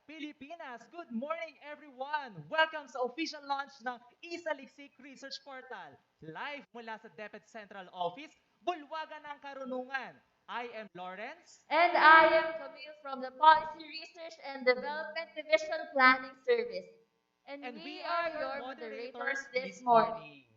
Pilipinas! Good morning, everyone! Welcome sa official launch ng E-Saliksik Research Portal. Live mula sa DepEd Central Office, Bulwagan ng Karunungan. I am Lawrence. And I am Camille from the Policy Research and Development Division Planning Service. And we are your moderators this morning.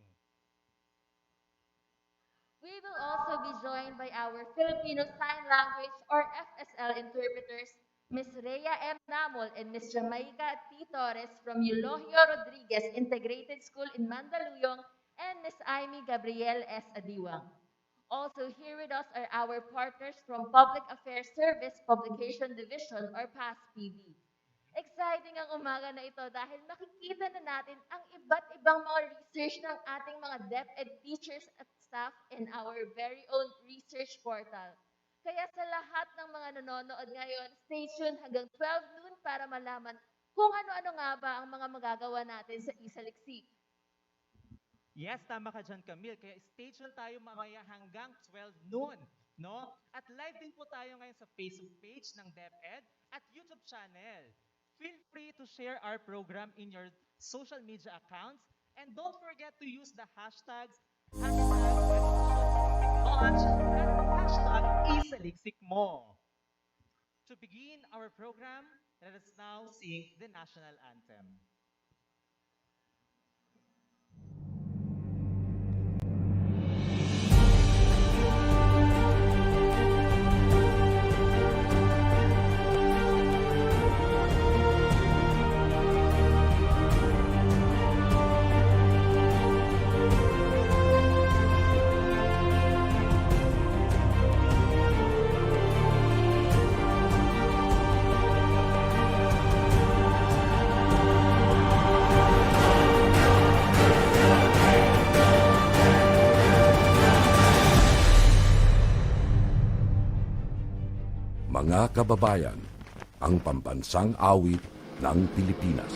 We will also be joined by our Filipino Sign Language or FSL interpreters, Ms. Rhea M. Namol and Ms. Jamaica T. Torres from Eulogio Rodriguez Integrated School in Mandaluyong and Ms. Amy Gabriel S. Adiwang. Also here with us are our partners from Public Affairs Service Publication Division or PASPD. Exciting ang umaga na ito dahil makikita na natin ang iba't ibang mga research ng ating mga DepEd teachers at staff in our very own research portal. Kaya sa lahat ng mga nanonood ngayon, stay tuned hanggang 12 noon para malaman kung ano-ano nga ba ang mga magagawa natin sa E-Saliksik. Yes, tama ka dyan, Camille. Kaya stay tuned tayo mamaya hanggang 12 noon. No? At live din po tayo ngayon sa Facebook page ng DepEd at YouTube channel. Feel free to share our program in your social media accounts and don't forget to use the hashtags #launch and #E-Saliksik-mo. To begin our program, let us now sing the national anthem. Mga kababayan, ang pambansang awit ng Pilipinas.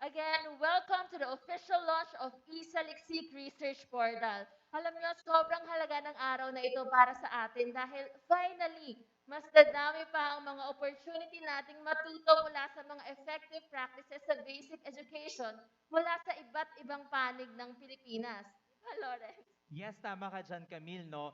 Again, welcome to the official launch of E-Saliksik Research Portal. Alam nyo, sobrang halaga ng araw na ito para sa atin dahil finally, mas dadami pa ang mga opportunity nating matuto mula sa mga effective practices sa basic education mula sa iba't ibang panig ng Pilipinas. Di ba, Lawrence? Yes, tama ka dyan, Camille, no?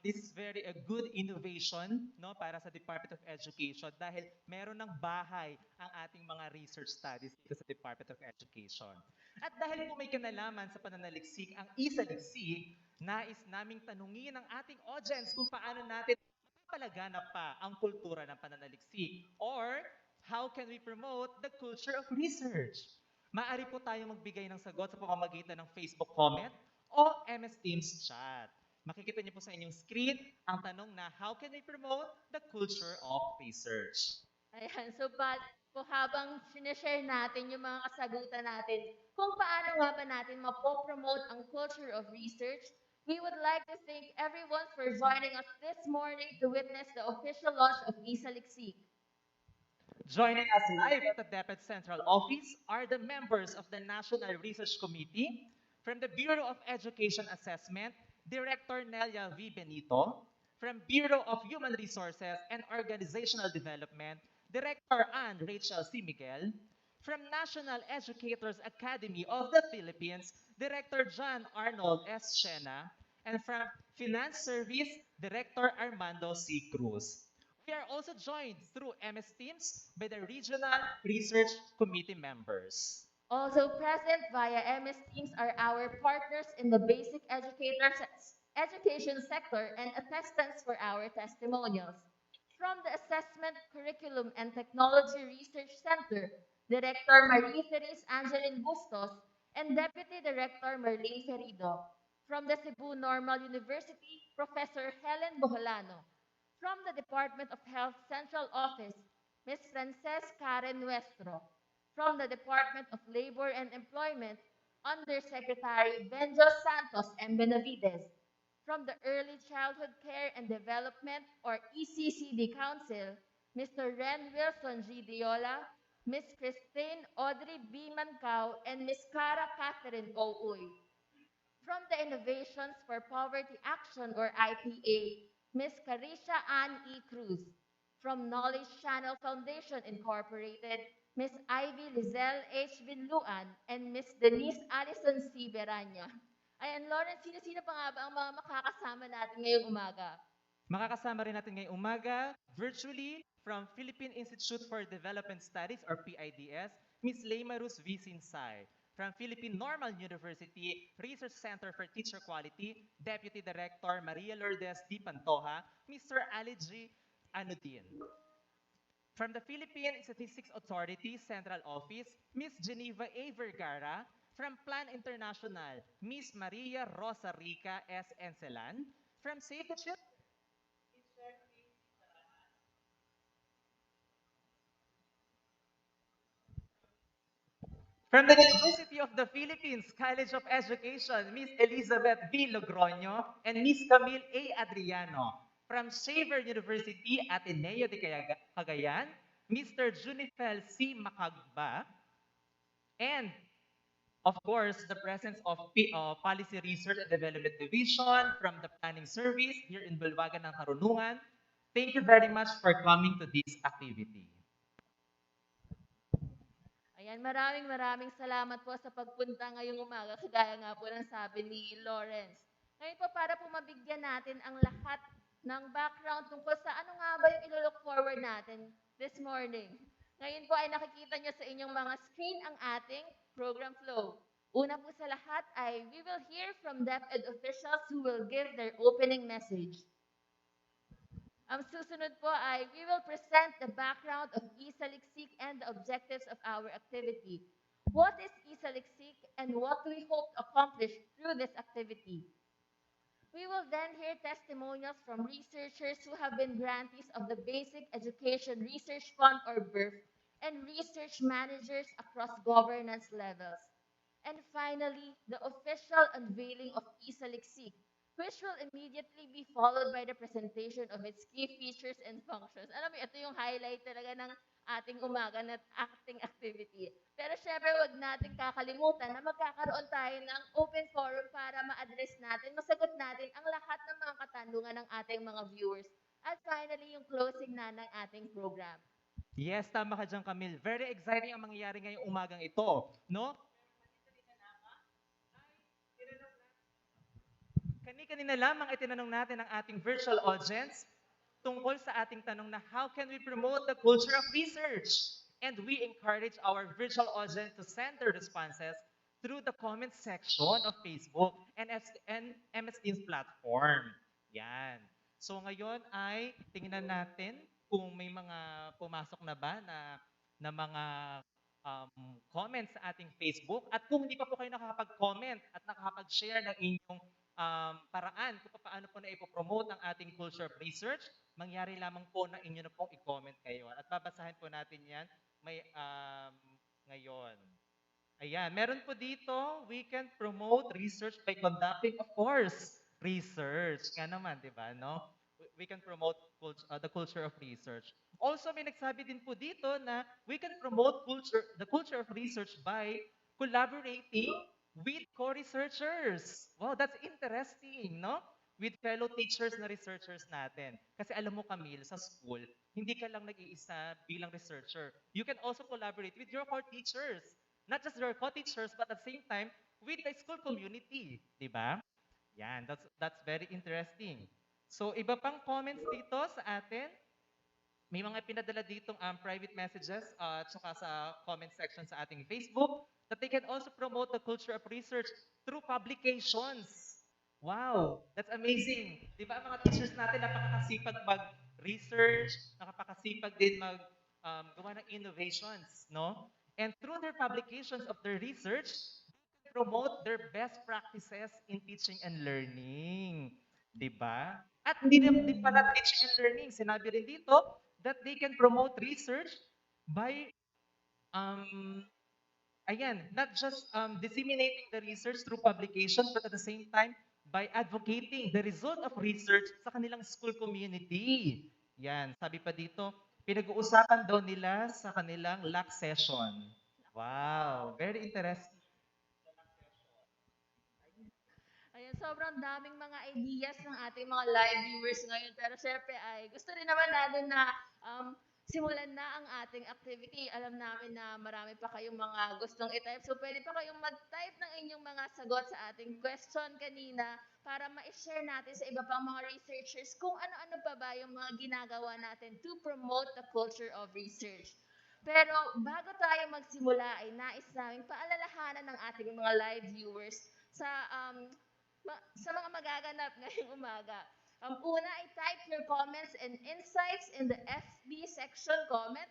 This is very a good innovation, no, para sa Department of Education dahil meron ng bahay ang ating mga research studies dito sa Department of Education. At dahil po may kinalaman sa pananaliksik ang isaliksik, nais naming tanungin ang ating audience kung paano natin mapapalaganap pa ang kultura ng pananaliksik or how can we promote the culture of research? Maaari po tayong magbigay ng sagot sa pamamagitan ng Facebook comment o MS Teams chat. Makikita niyo po sa inyong screen ang tanong na how can we promote the culture of research? Ayan, so but po habang sinashare natin yung mga kasagutan natin, kung paano nga ba natin mapopromote ang culture of research, we would like to thank everyone for joining us this morning to witness the official launch of E-Saliksik. Joining us live at the DepEd Central Office are the members of the National Research Committee from the Bureau of Education Assessment, Director Nelia V. Benito, from Bureau of Human Resources and Organizational Development, Director Ann Rachel C. Miguel, from National Educators Academy of the Philippines, Director John Arnold S. Chena, and from Finance Service, Director Armando C. Cruz. We are also joined through MS Teams by the Regional Research Committee members. Also present via MS Teams are our partners in the basic education sector and attestants for our testimonials. From the Assessment, Curriculum, and Technology Research Center, Director Marie-Therese Angeline Bustos and Deputy Director Merlene Ferido. From the Cebu Normal University, Professor Helen Boholano. From the Department of Health Central Office, Ms. Frances Karen Nuestro. From the Department of Labor and Employment, Undersecretary Benjo Santos M. Benavides. From the Early Childhood Care and Development or ECCD Council, Mr. Ren Wilson G. Diola, Ms. Christine Audrey B. Mancao, and Ms. Cara Catherine O. Uy. From the Innovations for Poverty Action or IPA, Ms. Carisha Ann E. Cruz. From Knowledge Channel Foundation Incorporated, Ms. Ivy Lizelle H. Vinluan and Ms. Denise Allison C. Beranya. Ayan, Lawrence, sino-sino pa nga ba ang mga makakasama natin ngayong umaga? Makakasama rin natin ngayong umaga, virtually, from Philippine Institute for Development Studies or PIDS, Ms. Leymarus V. Sinsay. From Philippine Normal University Research Center for Teacher Quality, Deputy Director Maria Lourdes D. Pantoja, Mr. Ali G. Anudin. From the Philippine Statistics Authority Central Office, Ms. Geneva A. Vergara. From Plan International, Ms. Maria Rosa Rica S. Encelan. From Save the Children, From the University of the Philippines College of Education, Miss Elizabeth B. Logroño and Miss Camille A. Adriano. From Xavier University, Ateneo de Cagayan, Mr. Junifel C. Macagba, and of course, the presence of Policy Research and Development Division from the Planning Service here in Bulwagan ng Karunungan. Thank you very much for coming to this activity. Ayan, maraming maraming salamat po sa pagpunta ngayong umaga, kagaya nga po ng sabi ni Lawrence. Ngayon po, para po mabigyan natin ang lahat ng background tungkol sa ano nga ba yung ilo-look forward natin this morning. Ngayon po ay nakikita nyo sa inyong mga screen ang ating program flow. Una po sa lahat ay we will hear from DepEd officials who will give their opening message. Ang susunod po ay we will present the background of E-Saliksik and the objectives of our activity. What is E-Saliksik and what do we hope to accomplish through this activity? We will then hear testimonials from researchers who have been grantees of the Basic Education Research Fund or BERF and research managers across governance levels. And finally, the official unveiling of E-Saliksik, which will immediately be followed by the presentation of its key features and functions. Alam mo, ito yung highlight talaga ng ating umaga na acting activity. Pero syempre, wag natin kakalimutan na magkakaroon tayo ng open forum para ma-address natin, masagot natin ang lahat ng mga katanungan ng ating mga viewers. At finally, yung closing na ng ating program. Yes, tama ka dyan, Camille. Very exciting ang mangyayari ngayong umagang ito, no? Kani-kanina lamang itinanong natin ang ating virtual audience tungkol sa ating tanong na how can we promote the culture of research? And we encourage our virtual audience to send their responses through the comment section of Facebook and MS Teams platform. Yan. So ngayon ay tingnan natin kung may mga pumasok na ba na mga comments sa ating Facebook. At kung hindi pa po kayo nakakapag-comment at nakakapag-share ng inyong paraan kung paano po na ipopromote ang ating culture of research, mangyari lamang po na inyo na pong i-comment kayo. At babasahin po natin yan ngayon. Ayan, meron po dito, we can promote research by conducting, of course, research. Nga naman, di ba, no? We can promote the culture of research. Also, may nagsabi din po dito na we can promote the culture of research by collaborating with co-researchers. Wow, that's interesting, no? With fellow teachers na researchers natin. Kasi alam mo, Camille, sa school, hindi ka lang nag-iisa bilang researcher. You can also collaborate with your co-teachers. Not just your co-teachers, but at the same time, with the school community. Di ba? Yan, that's very interesting. So, iba pang comments dito sa atin. May mga pinadala ditong private messages at saka sa comment section sa ating Facebook that they can also promote the culture of research through publications. Wow, that's amazing. Di ba ang mga teachers natin napakasipag mag-research, nakapakasipag din gawa ng innovations, no? And through their publications of their research, they promote their best practices in teaching and learning. Di ba? At hindi din pala teaching and learning. Sinabi rin dito that they can promote research by not just disseminating the research through publication, but at the same time, by advocating the result of research sa kanilang school community. Yan, sabi pa dito, pinag-uusapan daw nila sa kanilang LAC session. Wow, very interesting. Ayan, sobrang daming mga ideas ng ating mga live viewers ngayon. Pero syempre ay gusto rin naman natin na simulan na ang ating activity. Alam namin na marami pa kayong mga gustong i-type. So pwede pa kayong mag-type ng inyong mga sagot sa ating question kanina para ma-share natin sa iba pang mga researchers kung ano-ano pa ba yung mga ginagawa natin to promote the culture of research. Pero bago tayo magsimula ay nais namin paalalahanan ng ating mga live viewers sa sa mga magaganap ngayong umaga. Una ay type your comments and insights in the FB section comment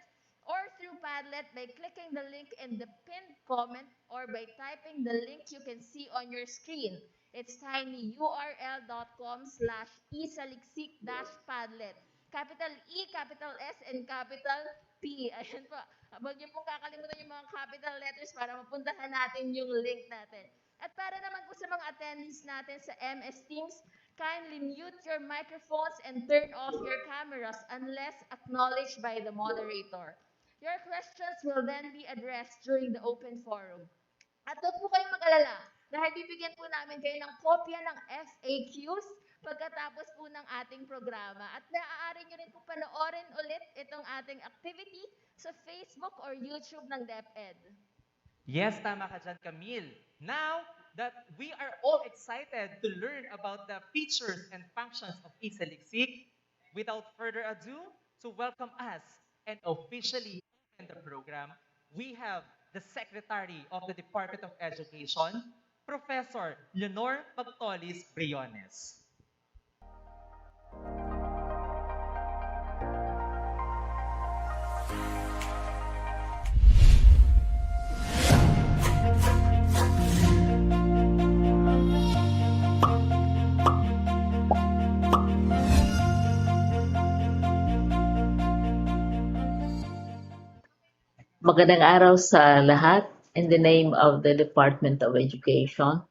or through Padlet by clicking the link in the pinned comment or by typing the link you can see on your screen. It's tinyurl.com/esaliksik-padlet. Capital E, capital S, and capital P. Ayan po. Huwag niyo pong kakalimutan yung mga capital letters para mapuntahan natin yung link natin. At para naman po sa mga attendees natin sa MS Teams, kindly mute your microphones and turn off your cameras unless acknowledged by the moderator. Your questions will then be addressed during the open forum. At huwag po kayong mag-alala dahil bibigyan po namin kayo ng kopya ng FAQs pagkatapos po ng ating programa. At maaari nyo rin po panoorin ulit itong ating activity sa Facebook or YouTube ng DepEd. Yes, tama ka dyan, Camille. Now that we are all excited to learn about the features and functions of E-Saliksik, without further ado, to welcome us and officially open the program, we have the Secretary of the Department of Education, Professor Leonor Pagtolis Briones. Magandang araw sa lahat. In the name of the Department of Education,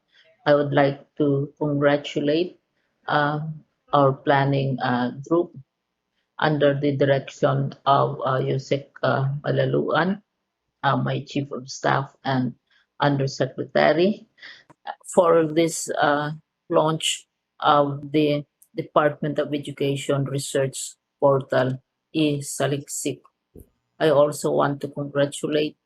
I would like to congratulate our planning group under the direction of Yusek Malaluan, my Chief of Staff and Undersecretary, for this launch of the Department of Education Research Portal, E-Saliksik. I also want to congratulate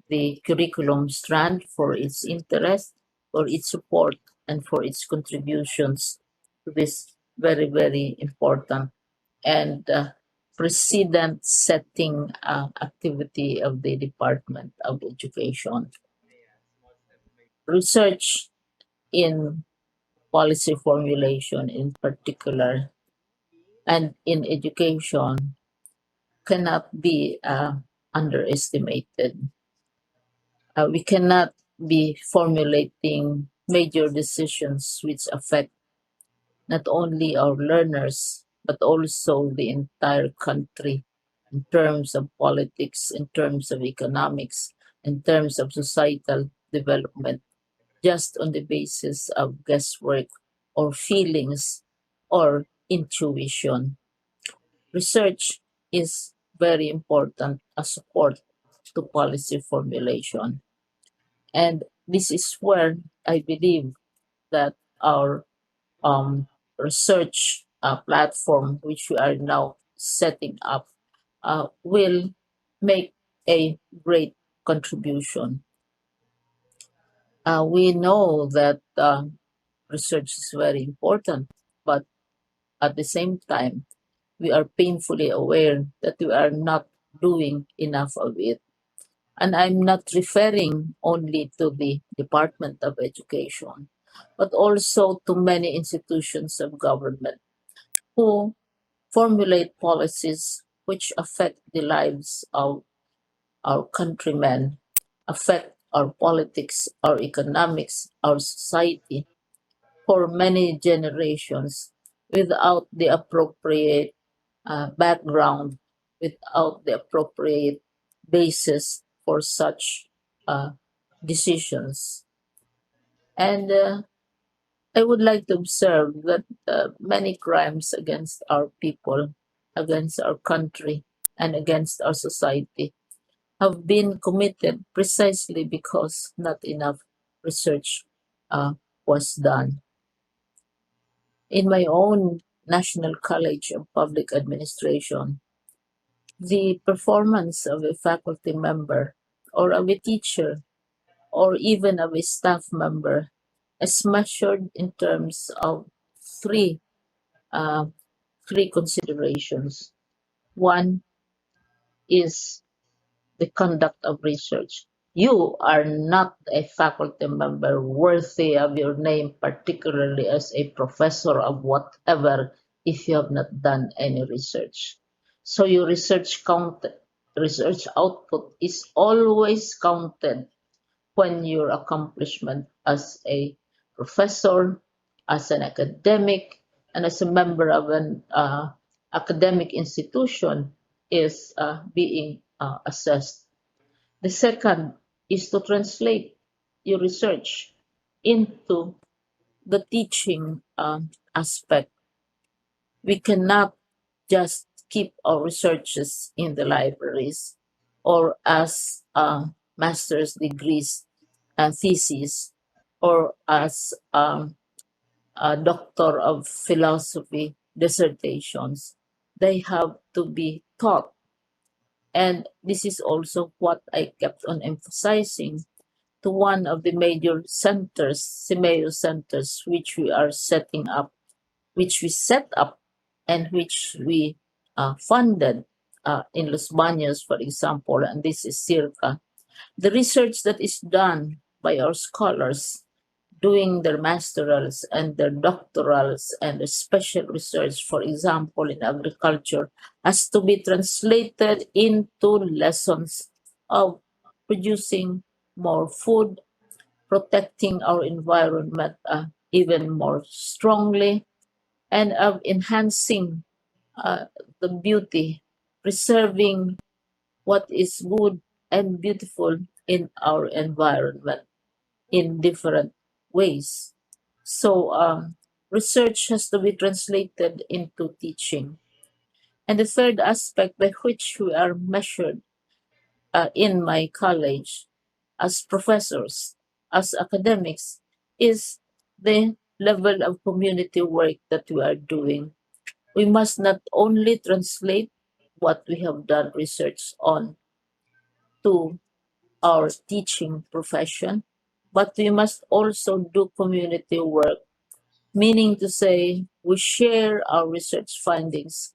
the curriculum strand for its interest, for its support, and for its contributions to this very, very important and precedent-setting activity of the Department of Education. Research in policy formulation in particular and in education cannot be underestimated. We cannot be formulating major decisions which affect not only our learners, but also the entire country in terms of politics, in terms of economics, in terms of societal development, just on the basis of guesswork or feelings or intuition. Research is very important as support to policy formulation. And this is where I believe that our research platform, which we are now setting up, will make a great contribution. We know that research is very important, but at the same time, we are painfully aware that we are not doing enough of it. And I'm not referring only to the Department of Education, but also to many institutions of government who formulate policies which affect the lives of our countrymen, affect our politics, our economics, our society for many generations without the appropriate background, without the appropriate basis for such decisions. And I would like to observe that many crimes against our people, against our country, and against our society have been committed precisely because not enough research was done. In my own National College of Public Administration, the performance of a faculty member or of a teacher or even of a staff member is measured in terms of three considerations. One is the conduct of research. You are not a faculty member worthy of your name, particularly as a professor of whatever, if you have not done any research. So your research output is always counted when your accomplishment as a professor, as an academic, and as a member of an academic institution is being assessed. The second is to translate your research into the teaching aspect. We cannot just keep our researches in the libraries or as master's degrees and theses or as a doctor of philosophy dissertations. They have to be taught. And this is also what I kept on emphasizing to one of the major centers, CIMEO centers, which we are setting up, which we set up and which we funded in Los Baños, for example, and this is circa. The research that is done by our scholars doing their masterals and their doctorals and their special research, for example, in agriculture, has to be translated into lessons of producing more food, protecting our environment even more strongly, and of enhancing uh, the beauty, preserving what is good and beautiful in our environment in different ways. So, research has to be translated into teaching. And the third aspect by which we are measured in my college as professors, as academics, is the level of community work that we are doing. We must not only translate what we have done research on to our teaching profession, but we must also do community work, meaning to say we share our research findings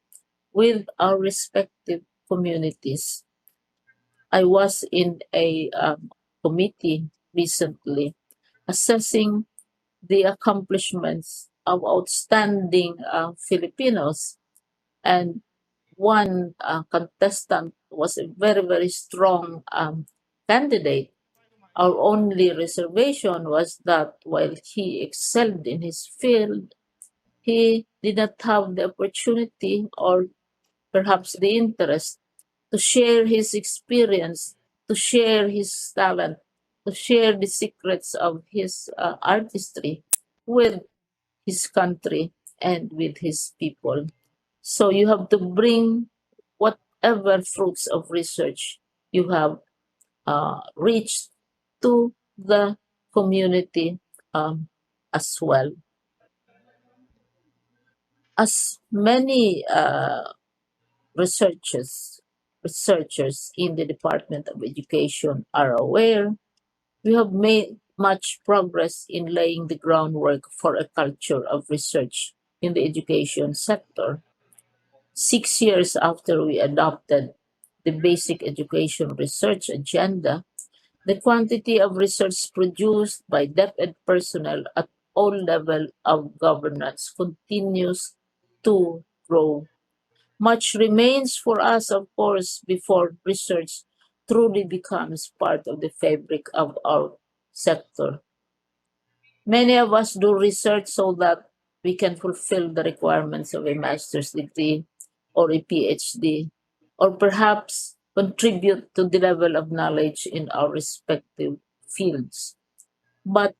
with our respective communities. I was in a committee recently assessing the accomplishments of outstanding Filipinos, and one contestant was a very, very strong candidate. Our only reservation was that while he excelled in his field, he did not have the opportunity or perhaps the interest to share his experience, to share his talent, to share the secrets of his artistry with his country and with his people. So you have to bring whatever fruits of research you have reached to the community as well. As many researchers researchers in the Department of Education are aware, we have made much progress in laying the groundwork for a culture of research in the education sector. 6 years after we adopted the basic education research agenda, the quantity of research produced by DepEd personnel at all levels of governance continues to grow. Much remains for us, of course, before research truly becomes part of the fabric of our sector. Many of us do research so that we can fulfill the requirements of a master's degree or a PhD, or perhaps contribute to the level of knowledge in our respective fields. But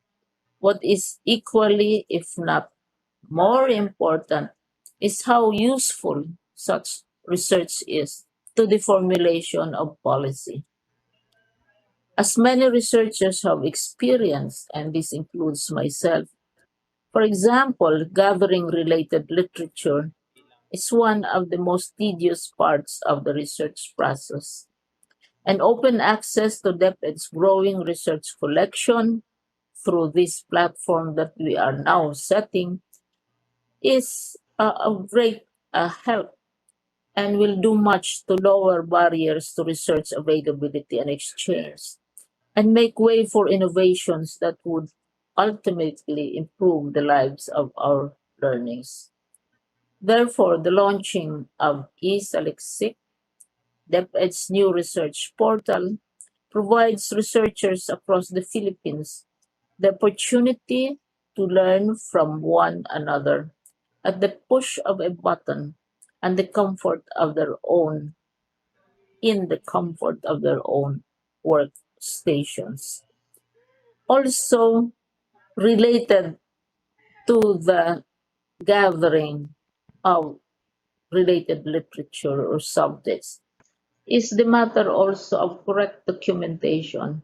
what is equally, if not more important, is how useful such research is to the formulation of policy. As many researchers have experienced, and this includes myself, for example, gathering related literature is one of the most tedious parts of the research process. And open access to DepEd's growing research collection through this platform that we are now setting is a great help and will do much to lower barriers to research availability and exchange and make way for innovations that would ultimately improve the lives of our learners. Therefore, the launching of E-Saliksik, DepEd's new research portal, provides researchers across the Philippines the opportunity to learn from one another at the push of a button and the comfort of their own in the comfort of their own workstations. Also related to the gathering of related literature or subjects is the matter also of correct documentation.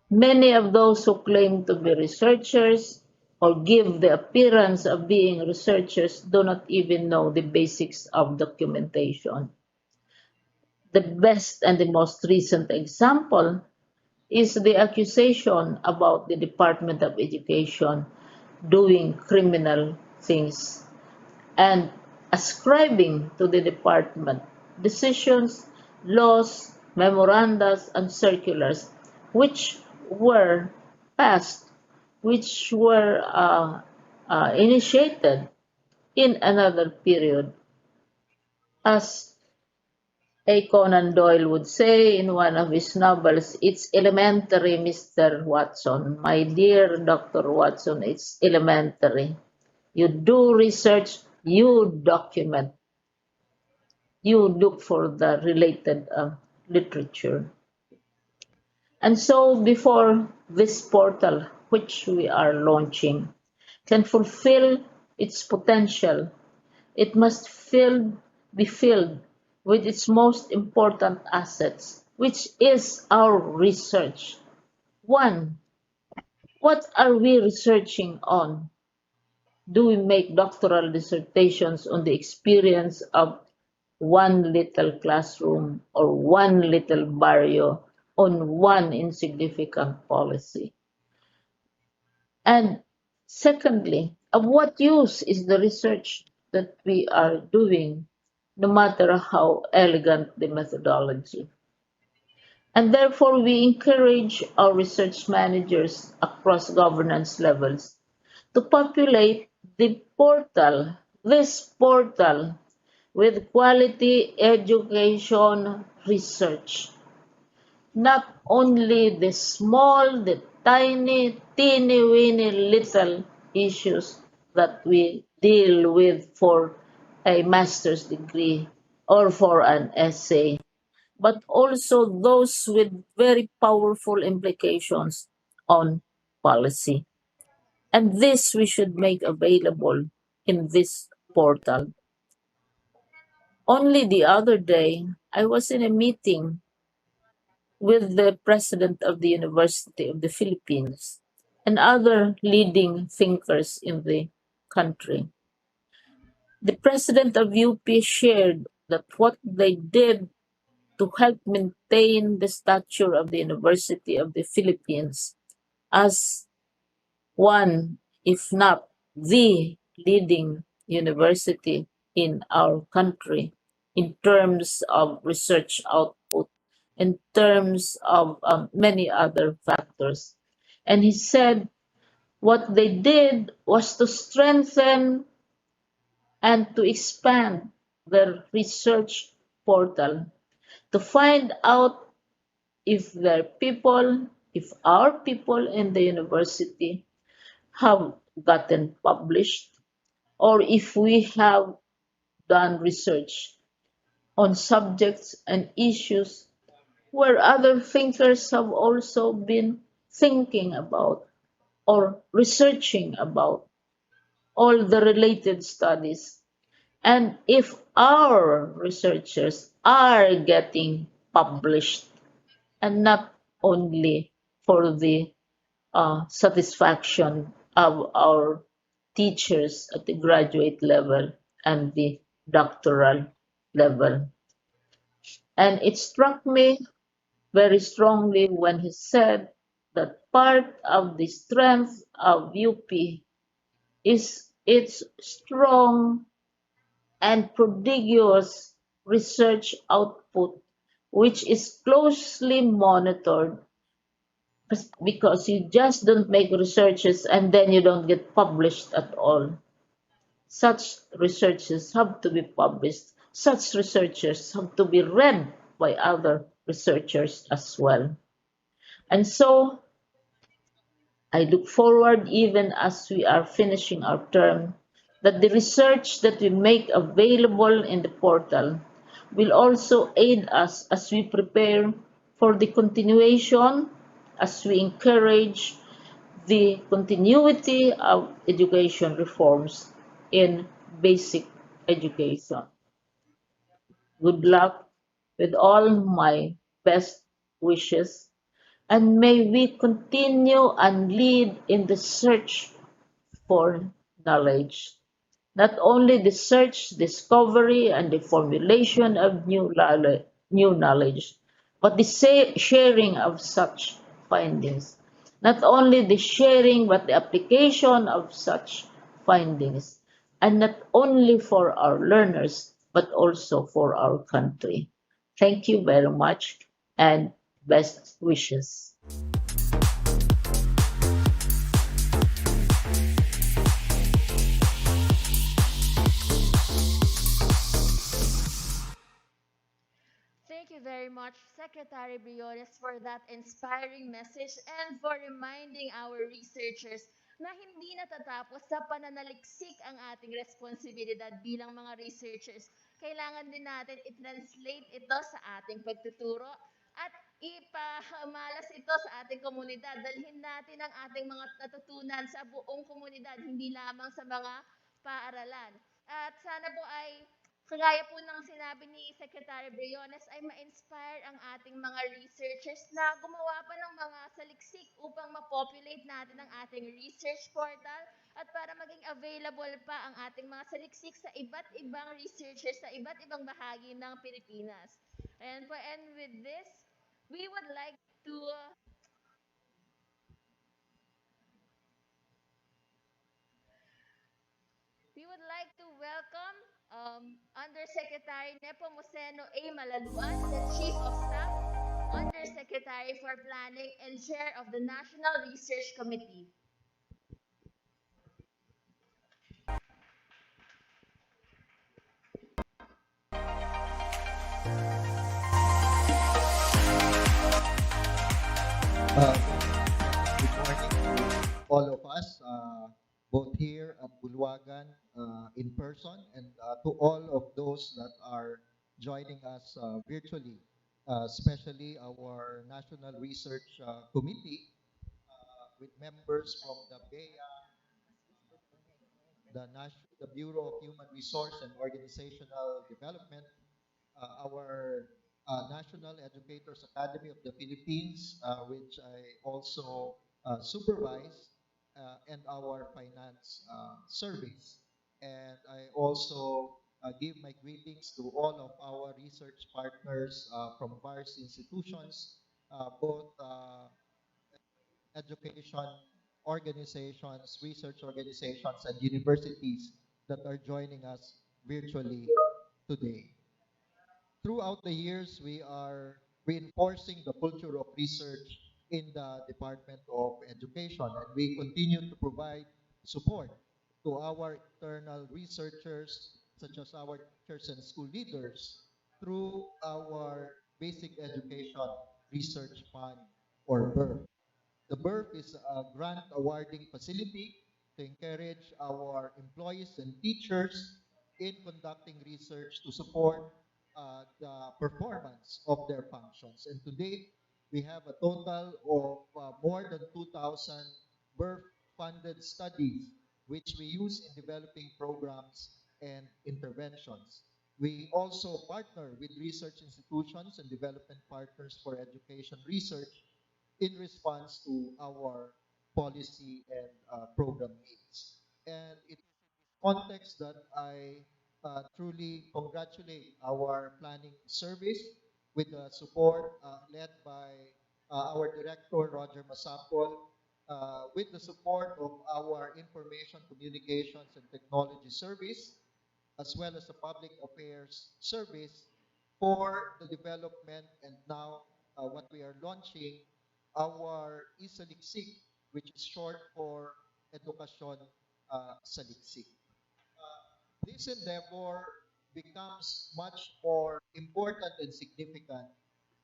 Many of those who claim to be researchers or give the appearance of being researchers do not even know the basics of documentation. The best and the most recent example is the accusation about the Department of Education doing criminal things and ascribing to the department decisions, laws, memoranda, and circulars which were passed, which were initiated in another period. As A. Conan Doyle would say in one of his novels, it's elementary, Mr. Watson. My dear Dr. Watson, it's elementary. You do research, you document, you look for the related literature. And so before this portal, which we are launching, can fulfill its potential, it must be filled with its most important assets, which is our research. One, what are we researching on? Do we make doctoral dissertations on the experience of one little classroom or one little barrio on one insignificant policy? And secondly, of what use is the research that we are doing, no matter how elegant the methodology? And therefore, we encourage our research managers across governance levels to populate the portal, this portal, with quality education research. Not only the small, the tiny, teeny-weeny little issues that we deal with for a master's degree or for an essay, but also those with very powerful implications on policy. And this we should make available in this portal. Only the other day, I was in a meeting with the president of the University of the Philippines and other leading thinkers in the country. The president of UP shared that what they did to help maintain the stature of the University of the Philippines as one, if not the leading university in our country in terms of research output, in terms of many other factors. And he said what they did was to strengthen and to expand their research portal to find out if their people, if our people in the university have gotten published or if we have done research on subjects and issues where other thinkers have also been thinking about or researching about all the related studies. And if our researchers are getting published and not only for the satisfaction of our teachers at the graduate level and the doctoral level. And it struck me very strongly when he said that part of the strength of UP is its strong and prodigious research output, which is closely monitored because you just don't make researches and then you don't get published at all. Such researches have to be published. Such researchers have to be read by other researchers as well. And so I look forward, even as we are finishing our term, that the research that we make available in the portal will also aid us as we prepare for the continuation, as we encourage the continuity of education reforms in basic education. Good luck with all my best wishes, and may we continue and lead in the search for knowledge. Not only the search, discovery, and the formulation of new knowledge, but the sharing of such findings. Not only the sharing, but the application of such findings. And not only for our learners, but also for our country. Thank you very much and best wishes. Thank you very much, Secretary Briones, for that inspiring message and for reminding our researchers na hindi natatapos sa pananaliksik ang ating responsibilidad bilang mga researchers. Kailangan din natin i-translate ito sa ating pagtuturo at ipamalas ito sa ating komunidad. Dalhin natin ang ating mga natutunan sa buong komunidad, hindi lamang sa mga paaralan. At sana po ay kagaya po ng sinabi ni Secretary Briones ay ma-inspire ang ating mga researchers na gumawa pa ng mga saliksik upang ma-populate natin ang ating research portal at para maging available pa ang ating mga saliksik sa iba't ibang researchers sa iba't ibang bahagi ng Pilipinas. And with this, we would like to welcome Undersecretary Nepomuceno A. Malaluan, the Chief of Staff, Undersecretary for Planning, and Chair of the National Research Committee. Good morning to all of us, both here at Bulwagan in person and to all of those that are joining us virtually, especially our National Research Committee with members from the BEA, the Bureau of Human Resource and Organizational Development, our National Educators Academy of the Philippines, which I also supervise, and our finance service. And I also give my greetings to all of our research partners from various institutions, both education organizations, research organizations, and universities that are joining us virtually today. Throughout the years, we are reinforcing the culture of research in the Department of Education, and we continue to provide support to our internal researchers, such as our teachers and school leaders, through our Basic Education Research Fund, or BERF. The BERF is a grant awarding facility to encourage our employees and teachers in conducting research to support the performance of their functions. And to date, we have a total of more than 2,000 BERF funded studies, which we use in developing programs and interventions. We also partner with research institutions and development partners for education research in response to our policy and program needs. And it is in this context that I truly congratulate our planning service with the support led by our director, Roger Masapol, with the support of our Information Communications and Technology Service, as well as the Public Affairs Service for the development and now what we are launching, our E-Saliksik, which is short for Edukasyon Saliksik. This endeavor becomes much more important and significant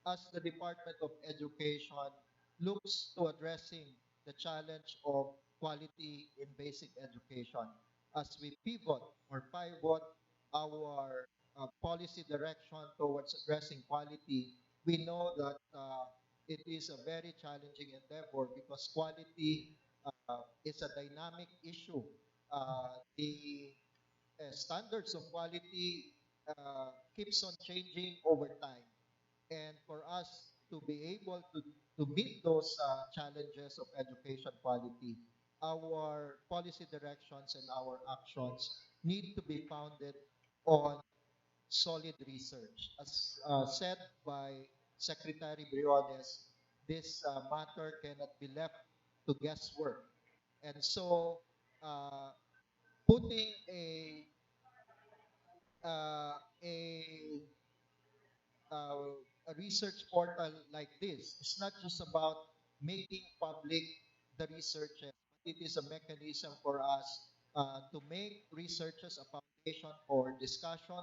as the Department of Education looks to addressing the challenge of quality in basic education as we pivot our policy direction towards addressing quality, we know that it is a very challenging endeavor because quality is a dynamic issue. The standards of quality keeps on changing over time. And for us to be able to meet those challenges of education quality, our policy directions and our actions need to be founded on solid research. As said by Secretary Briones, this matter cannot be left to guesswork. And so, uh, putting uh, a a research portal like this is not just about making public the researches, but it is a mechanism for us to make researches a foundation for discussion,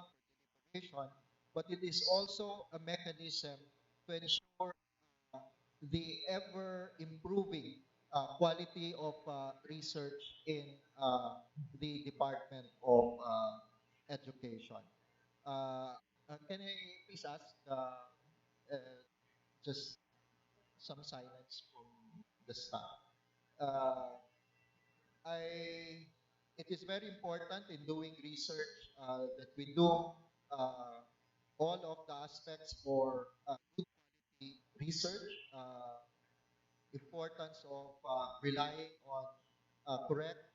deliberation, but it is also a mechanism to ensure the ever improving quality of research in the Department of Education. Uh, can I please ask just some silence from the staff? Uh, I it is very important in doing research that we do all of the aspects for good quality research. Importance of relying on correct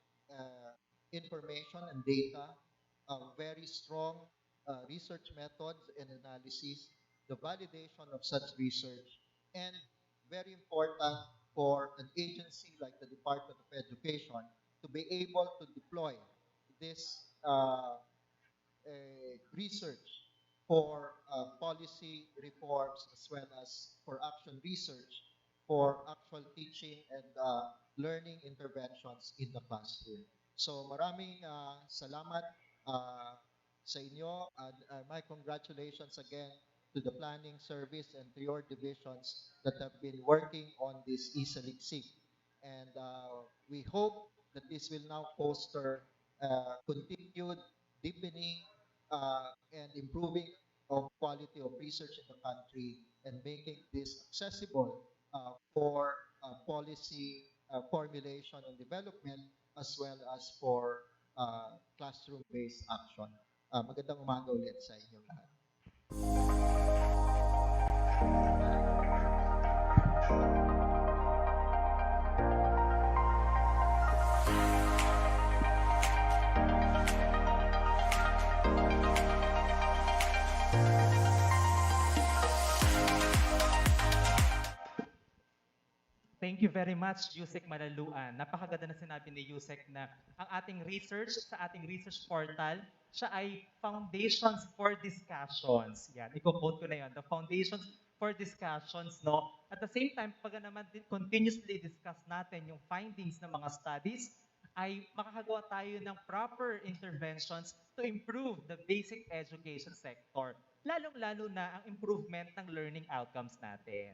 information and data, very strong research methods and analysis, the validation of such research, and very important for an agency like the Department of Education to be able to deploy this research for policy reforms as well as for action research for actual teaching and learning interventions in the classroom. So maraming salamat sa inyo and my congratulations again to the planning service and to your divisions that have been working on this E-Saliksik. And we hope that this will now foster continued deepening and improving of quality of research in the country and making this accessible for policy formulation and development as well as for classroom-based action. Magandang umaga ulit sa inyong lahat. Thank you very much, Yusek Malaluan. Napakaganda na sinabi ni Yusek na ang ating research sa ating research portal, siya ay foundations for discussions. Yan, i-quote ko na yan. The foundations for discussions, no? At the same time, pag naman continuously discuss natin yung findings ng mga studies, ay makakagawa tayo ng proper interventions to improve the basic education sector. Lalong-lalo na ang improvement ng learning outcomes natin.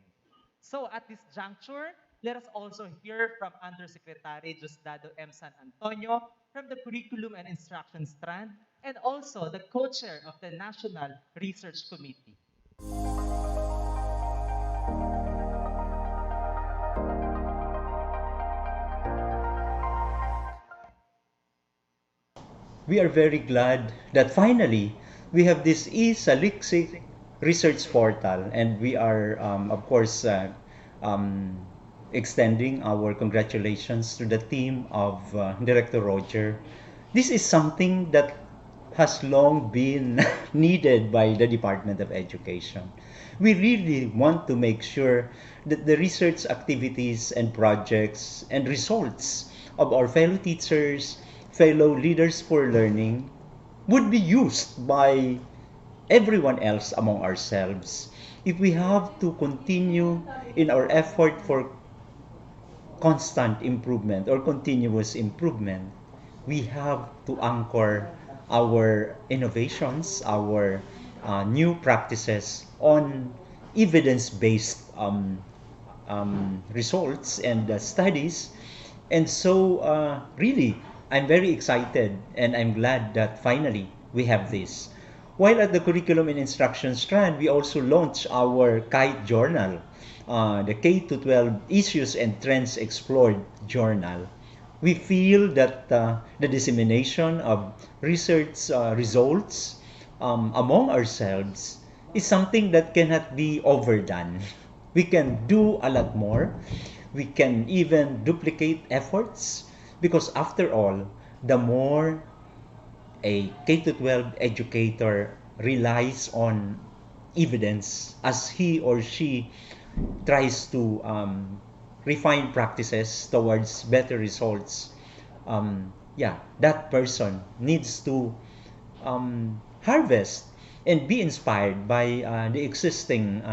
So at this juncture, let us also hear from Undersecretary Diosdado M. San Antonio from the Curriculum and Instruction Strand and also the co-chair of the National Research Committee. We are very glad that finally we have this E-Saliksik research portal, and we are, of course, um, extending our congratulations to the team of Director Roger. This is something that has long been needed by the Department of Education. We really want to make sure that the research activities and projects and results of our fellow teachers, fellow leaders for learning would be used by everyone else among ourselves. If we have to continue in our effort for constant improvement or continuous improvement, we have to anchor our innovations, our new practices on evidence-based results and studies. And so, really, I'm very excited and I'm glad that finally we have this. While at the curriculum and instruction strand, we also launched our Kite Journal, the K to 12 Issues and Trends Explored Journal. We feel that the dissemination of research results among ourselves is something that cannot be overdone. We can do a lot more. We can even duplicate efforts because, after all, the more a K to 12 educator relies on evidence as he or she tries to refine practices towards better results, yeah, that person needs to harvest and be inspired by the existing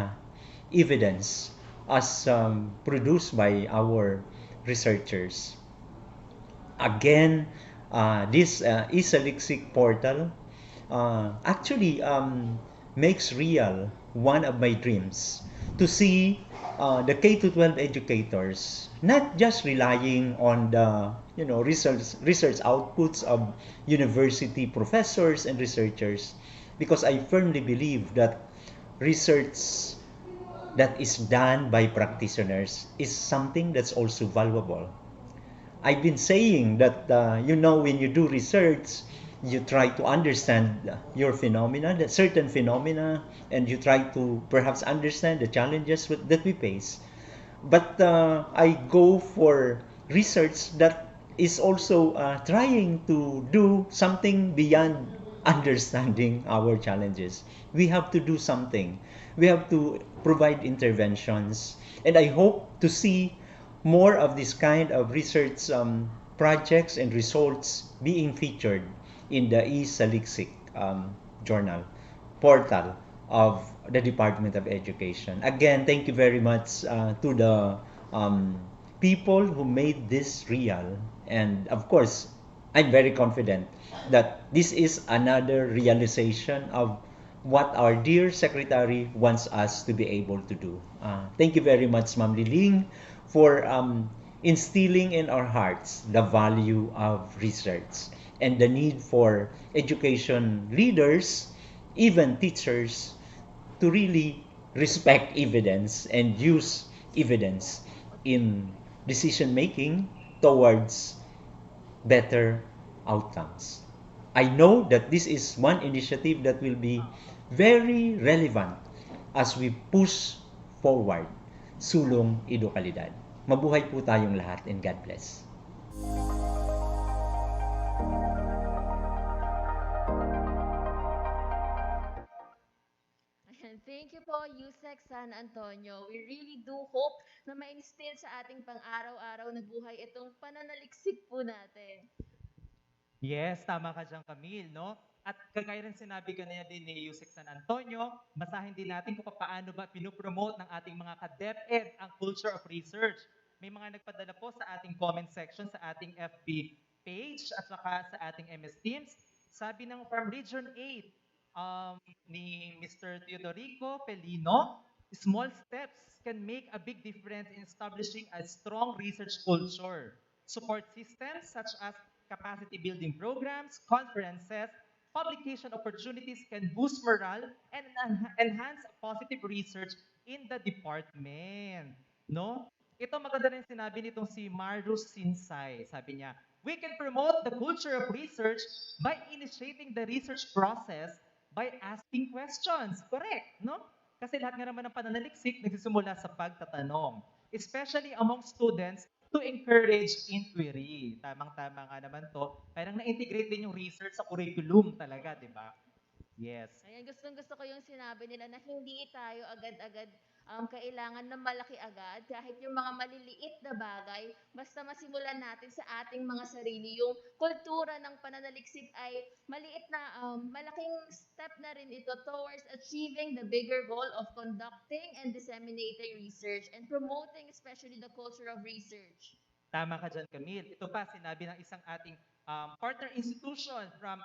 evidence as produced by our researchers. Again, this E-Saliksik portal actually makes real one of my dreams to see the K to 12 educators not just relying on the research outputs of university professors and researchers, because I firmly believe that research that is done by practitioners is something that's also valuable. I've been saying that when you do research, you try to understand your phenomena, that certain phenomena, and you try to perhaps understand the challenges that we face. But I go for research that is also trying to do something beyond understanding our challenges. We have to do something. We have to provide interventions. And I hope to see more of this kind of research projects and results being featured in the E-Saliksik journal portal of the Department of Education. Again, thank you very much to the people who made this real. And of course, I'm very confident that this is another realization of what our dear secretary wants us to be able to do. Thank you very much, Ma'am Liling, for instilling in our hearts the value of research and the need for education leaders, even teachers, to really respect evidence and use evidence in decision making towards better outcomes. I know that this is one initiative that will be very relevant as we push forward sulong edukalidad. Mabuhay po tayong lahat, and God bless. Ayan, thank you po, Yusek San Antonio. We really do hope na ma-instill sa ating pang-araw-araw na buhay itong pananaliksik po natin. Yes, tama ka dyan, Camille, no? At kagaya rin sinabi kanina din ni Yusek San Antonio, basahin din natin kung paano ba pinopromote ng ating mga ka-DepEd ang culture of research. May mga nagpadala po sa ating comment section sa ating FB page at saka sa ating MS Teams. Sabi ng from Region 8, ni Mr. Teodorico Pelino, small steps can make a big difference in establishing a strong research culture. Support systems such as capacity building programs, conferences, publication opportunities can boost morale and enhance positive research in the department. No? Ito maganda rin sinabi nitong si Marus Sinsay. Sabi niya, we can promote the culture of research by initiating the research process by asking questions. Correct, no? Kasi lahat nga naman ng pananaliksik nagsisimula sa pagtatanong. Especially among students to encourage inquiry. Tamang-tama nga naman to. Parang na-integrate din yung research sa curriculum talaga, di ba? Yes. Ayan, gustong-gusto ko yung sinabi nila na hindi tayo agad-agad kailangan na malaki agad. Kahit yung mga maliliit na bagay, basta masimulan natin sa ating mga sarili. Yung kultura ng pananaliksik ay maliit na, malaking step na rin ito towards achieving the bigger goal of conducting and disseminating research and promoting especially the culture of research. Tama ka dyan, Camille. Ito pa, sinabi ng isang ating partner institution from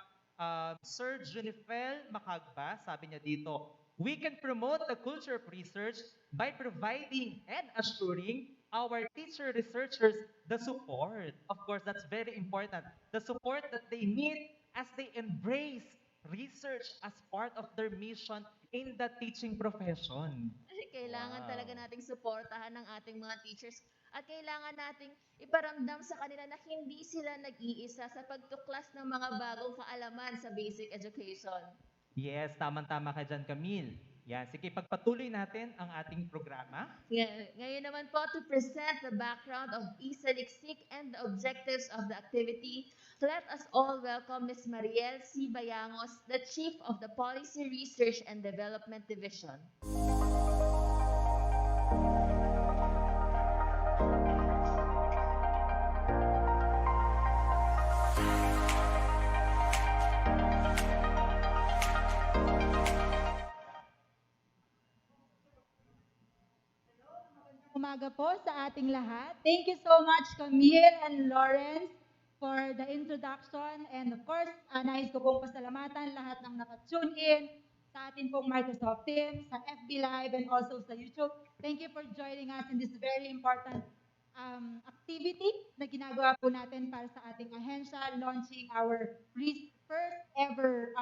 Sir Junifel Macagba. Sabi niya dito, we can promote the culture of research by providing and assuring our teacher researchers the support. Of course, that's very important. The support that they need as they embrace research as part of their mission in the teaching profession. Kailangan talaga Wow. nating suportahan ng ating mga teachers at kailangan nating iparamdam sa kanila na hindi sila nag-iisa sa pagtuklas ng mga bagong kaalaman sa basic education. Yes, tamang-tama ka dyan, Camille. Yan, sige, pagpatuloy natin ang ating programa. Ngayon naman po to present the background of E-Saliksik and the objectives of the activity, let us all welcome Ms. Mariel C. Bayangos, the Chief of the Policy Research and Development Division. Umaga po sa ating lahat. Thank you so much, Camille and Lawrence, for the introduction. And of course, nais ko pong pasalamatan lahat ng nakatune in sa ating pong Microsoft Teams, sa FB Live, and also sa YouTube. Thank you for joining us in this very important activity na ginagawa po natin para sa ating ahensya, launching our first ever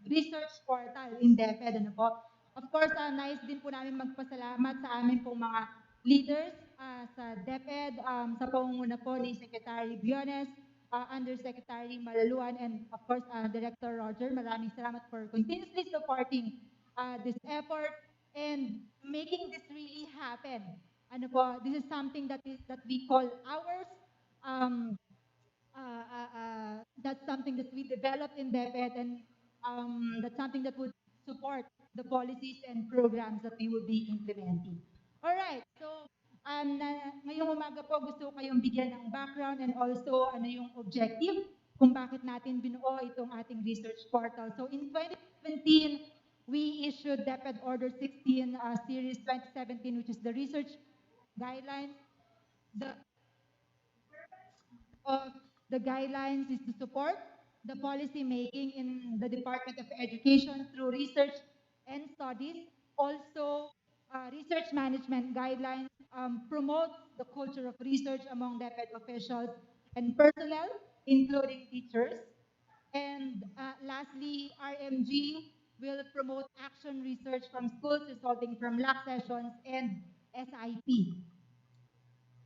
research portal in DepEd. Ano po? Of course, nais din po namin magpasalamat sa amin pong mga leaders sa DepEd, sa pangunguna po ni Secretary Biones, Undersecretary Malaluan, and of course, Director Roger. Maraming salamat for continuously supporting this effort and making this really happen. Ano po, this is something that we call ours. Um, that's something that we developed in DepEd, and that's something that would support the policies and programs that we will be implementing. All right, so ngayong umaga po gusto ko kayong bigyan ng background and also ano yung objective kung bakit natin binuo itong ating research portal. So in 2017, we issued DepEd Order 16 Series 2017, which is the research guidelines. The of the guidelines is to support the policy making in the Department of Education through research and studies. Also, research management guidelines promote the culture of research among DepEd officials and personnel, including teachers. And lastly, RMG will promote action research from schools resulting from LAC sessions and SIP.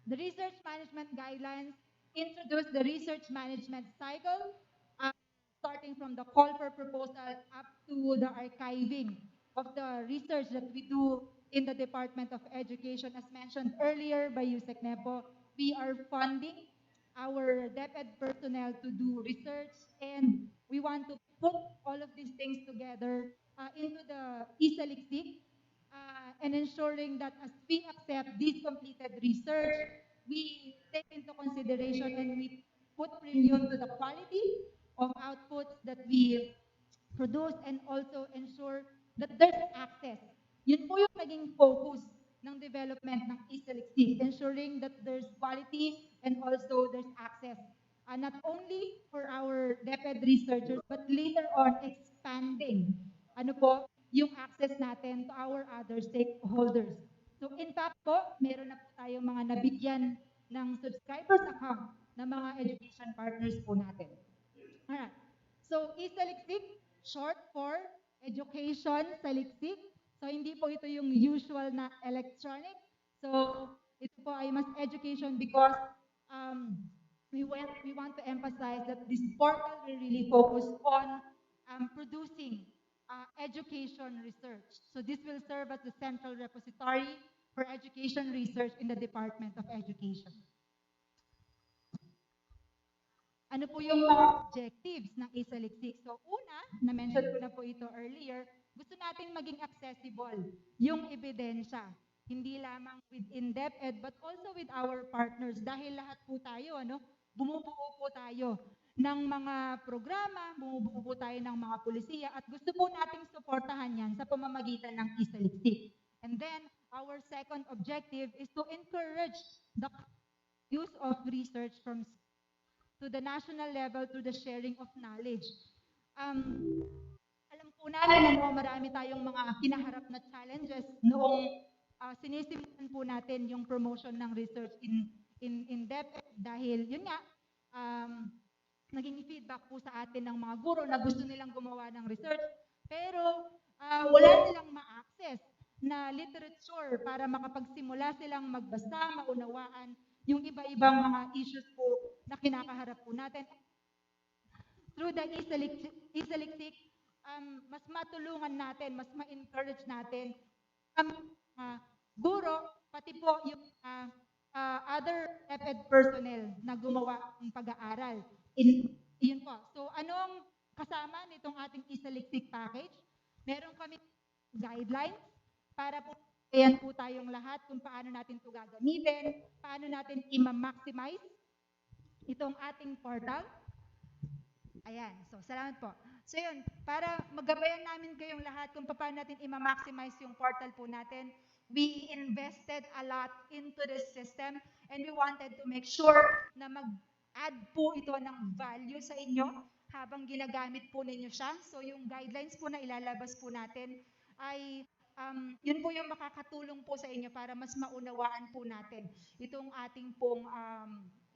The research management guidelines introduce the research management cycle, uh, starting from the call for proposal up to the archiving of the research that we do in the Department of Education. As mentioned earlier by Yusek Nepo, we are funding our DepEd personnel to do research, and we want to put all of these things together into the E-Saliksik, and ensuring that as we accept this completed research, we take into consideration and we put premium to the quality of outputs that we produce and also ensure that there's access. Yun po yung naging focus ng development ng E-Saliksik, ensuring that there's quality and also there's access. Not only for our DepEd researchers, but later on expanding ano po, yung access natin to our other stakeholders. So in fact po, meron na po tayong mga nabigyan ng subscribers account ng mga education partners po natin. Alright. So, E-Saliksik, short for Education Saliksik. So, hindi po ito yung usual na electronic. So, ito po ay mas education because um, we want to emphasize that this portal will really focus on producing education research. So, this will serve as the central repository for education research in the Department of Education. Ano po yung mga objectives ng E-Saliksik? So una, na-mention ko na po ito earlier, gusto natin maging accessible yung ebidensya. Hindi lamang within DepEd but also with our partners dahil lahat po tayo, bumubuo po tayo ng mga programa, bumubuo po tayo ng mga pulisiya at gusto po nating suportahan yan sa pamamagitan ng E-Saliksik. And then, our second objective is to encourage the use of research from to the national level through the sharing of knowledge. Alam po natin na marami tayong mga kinaharap na challenges noong sinisimulan po natin yung promotion ng research in DepEd dahil yun nga, naging feedback po sa atin ng mga guro na gusto nilang gumawa ng research, pero wala silang ma-access na literature para makapagsimula silang magbasa, maunawaan yung iba-ibang mga issues po na kinakaharap po natin. Through the e-Saliksik, mas matulungan natin, mas ma-encourage natin ang guro, pati po yung other DepEd personnel na gumawa ng pag-aaral. Yun po. So, anong kasama nitong ating e-Saliksik package? Meron kami guidelines para po ayan po tayong lahat kung paano natin ito gagamitin, paano natin i-maximize itong ating portal. Ayan. So, salamat po. So, yun. Para magabayan namin kayong lahat kung paano natin i-maximize yung portal po natin, we invested a lot into this system and we wanted to make sure na mag-add po ito ng value sa inyo habang ginagamit po ninyo siya. So, yung guidelines po na ilalabas po natin ay yun po yung makakatulong po sa inyo para mas maunawaan po natin itong ating pong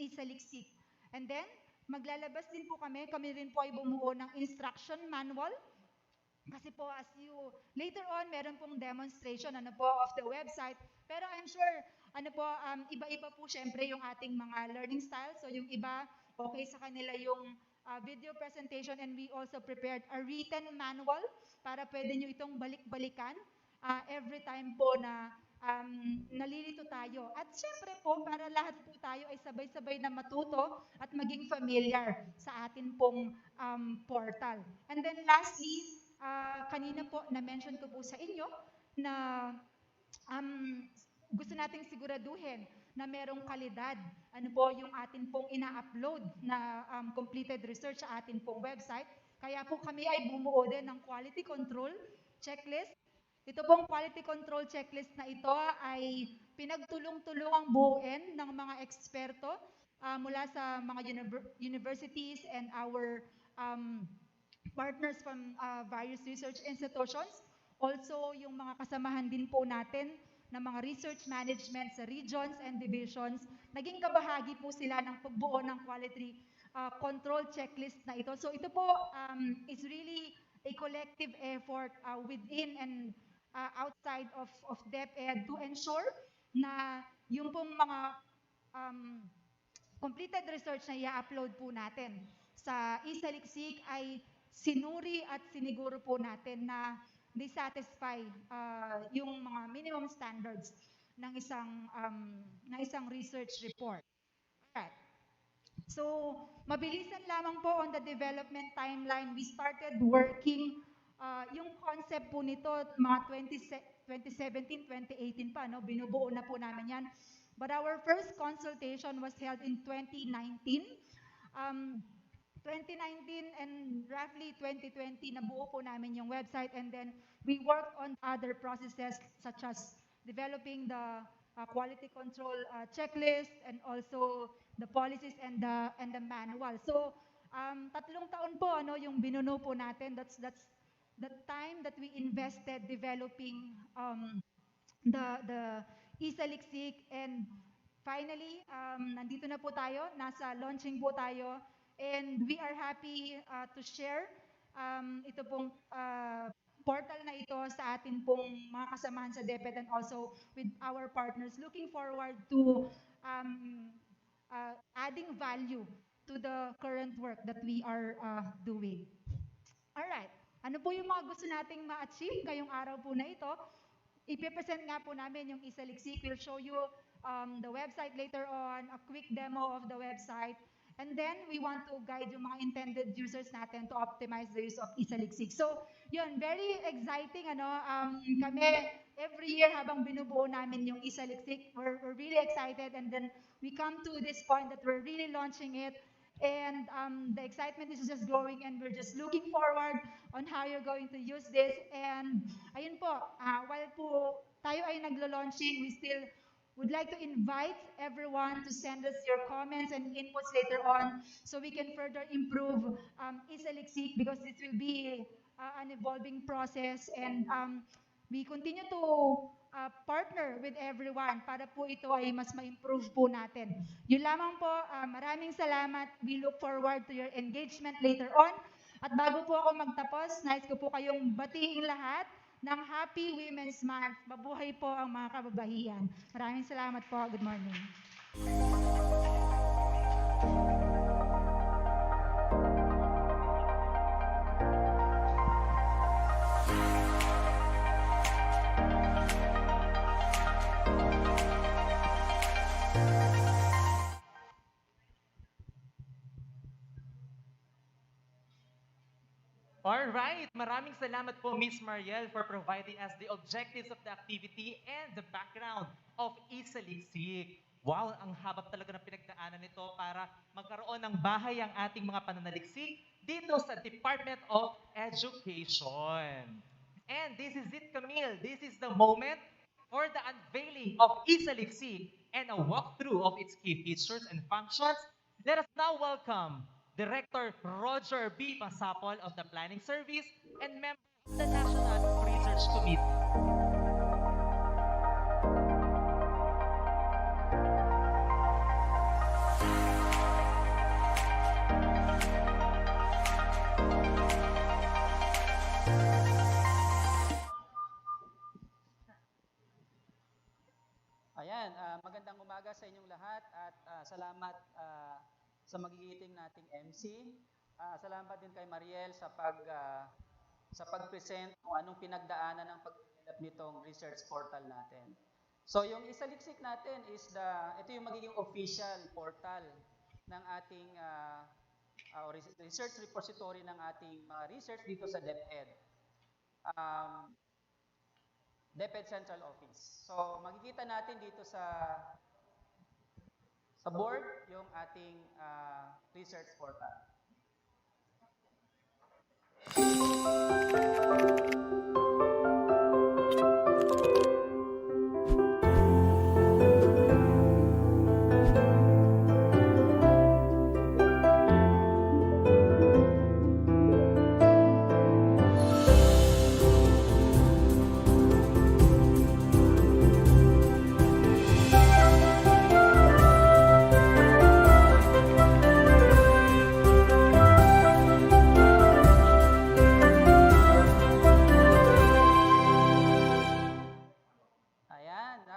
e-Saliksik. And then, maglalabas din po kami rin po ay bumuo ng instruction manual. Kasi po as you, later on, meron pong demonstration of the website. Pero I'm sure, iba-iba po syempre yung ating mga learning style. So yung iba, okay sa kanila yung video presentation and we also prepared a written manual para pwede nyo itong balik-balikan every time po na nalilito tayo. At syempre po, para lahat po tayo ay sabay-sabay na matuto at maging familiar sa atin pong portal. And then lastly, kanina po, na-mention ko po sa inyo na gusto nating siguraduhin na merong kalidad. Ano po yung atin pong ina-upload na completed research sa atin pong website. Kaya po kami ay bumuo din ng quality control checklist. Ito pong quality control checklist na ito ay pinagtulong-tulungang buuin ng mga eksperto mula sa mga universities and our partners from various research institutions. Also, yung mga kasamahan din po natin ng mga research management sa regions and divisions, naging kabahagi po sila ng pagbuo ng quality control checklist na ito. So ito po is really a collective effort within and outside of DepEd to ensure na yung pong mga completed research na i-upload po natin sa e-Saliksik ay sinuri at siniguro po natin na they satisfy yung mga minimum standards ng isang research report. Alright. So, mabilisan lamang po on the development timeline. We started working, yung concept po nito, mga 2017, 2018 pa, no? Binubuo na po namin yan. But our first consultation was held in 2019. 2019 and roughly 2020, nabuo po namin yung website and then we worked on other processes such as developing the quality control checklist and also the policies and the manual. So, 3 taon po yung binuno po natin. That's the time that we invested developing the e-Saliksik and finally, nandito na po tayo, nasa launching po tayo and we are happy to share ito pong portal na ito sa atin pong mga kasamahan sa DepEd and also with our partners. Looking forward to adding value to the current work that we are doing. Alright, ano po yung mga gusto nating ma-achieve ngayong araw po na ito? Ipipresent nga po namin yung e-Saliksik. We'll show you the website later on, a quick demo of the website. And then, we want to guide yung mga intended users natin to optimize the use of e-Saliksik. So, yun, very exciting. Kami, every year habang binubuo namin yung e-Saliksik, we're really excited. And then, we come to this point that we're really launching it. And the excitement is just growing and we're just looking forward on how you're going to use this. And ayun po, while po tayo ay naglo-launching, we still would like to invite everyone to send us your comments and inputs later on so we can further improve e-Saliksik because this will be an evolving process and we continue to partner with everyone para po ito ay mas ma-improve po natin. Yun lamang po, maraming salamat. We look forward to your engagement later on. At bago po ako magtapos, nais ko po kayong batiin lahat ng Happy Women's Month. Mabuhay po ang mga kababaihan. Maraming salamat po. Good morning. All right, maraming salamat po Miss Mariel for providing us the objectives of the activity and the background of E-Saliksik. Wow, ang habap talaga ng pinagdaanan nito para magkaroon ng bahay ang ating mga pananaliksik dito sa Department of Education. And this is it, Camille. This is the moment for the unveiling of E-Saliksik and a walkthrough of its key features and functions. Let us now welcome Director Roger B. Pasapol of the Planning Service and member of the National Research Committee. Ayan, magandang umaga sa inyong lahat at salamat sa magigiting nating MC. Salamat din kay Mariel sa pag-present kung anong pinagdaanan ng pag-develop nitong research portal natin. So yung isaliksik natin is ito yung magiging official portal ng ating research repository ng ating mga research dito sa DepEd. DepEd Central Office. So makikita natin dito sa board yung ating research portal.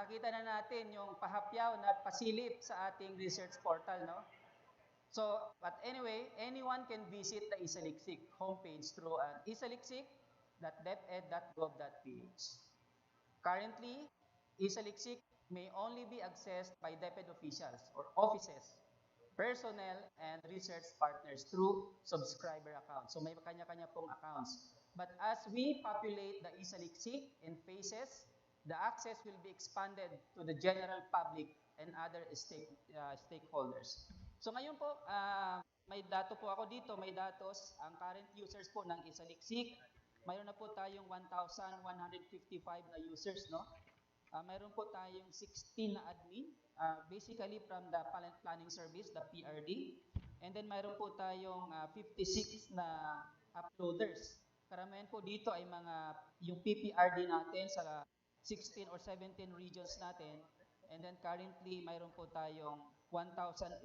Nakita na natin yung pahapyaw na pasilip sa ating research portal, no? So, but anyway, anyone can visit the E-Saliksik homepage through esaliksik.deped.gov.ph. Currently, E-Saliksik may only be accessed by DepEd officials or offices, personnel, and research partners through subscriber accounts. So may kanya-kanya pong accounts. But as we populate the E-Saliksik in phases, the access will be expanded to the general public and other stakeholders. So ngayon po, may dato po ako dito, may datos, ang current users po ng E-Saliksik, mayroon na po tayong 1,155 na users, no? Mayroon po tayong 16 na admin, basically from the Planning Service, the PRD. And then mayroon po tayong 56 na uploaders. Karamihan po dito ay yung PPRD natin sa 16 or 17 regions natin. And then currently, mayroon po tayong 1,083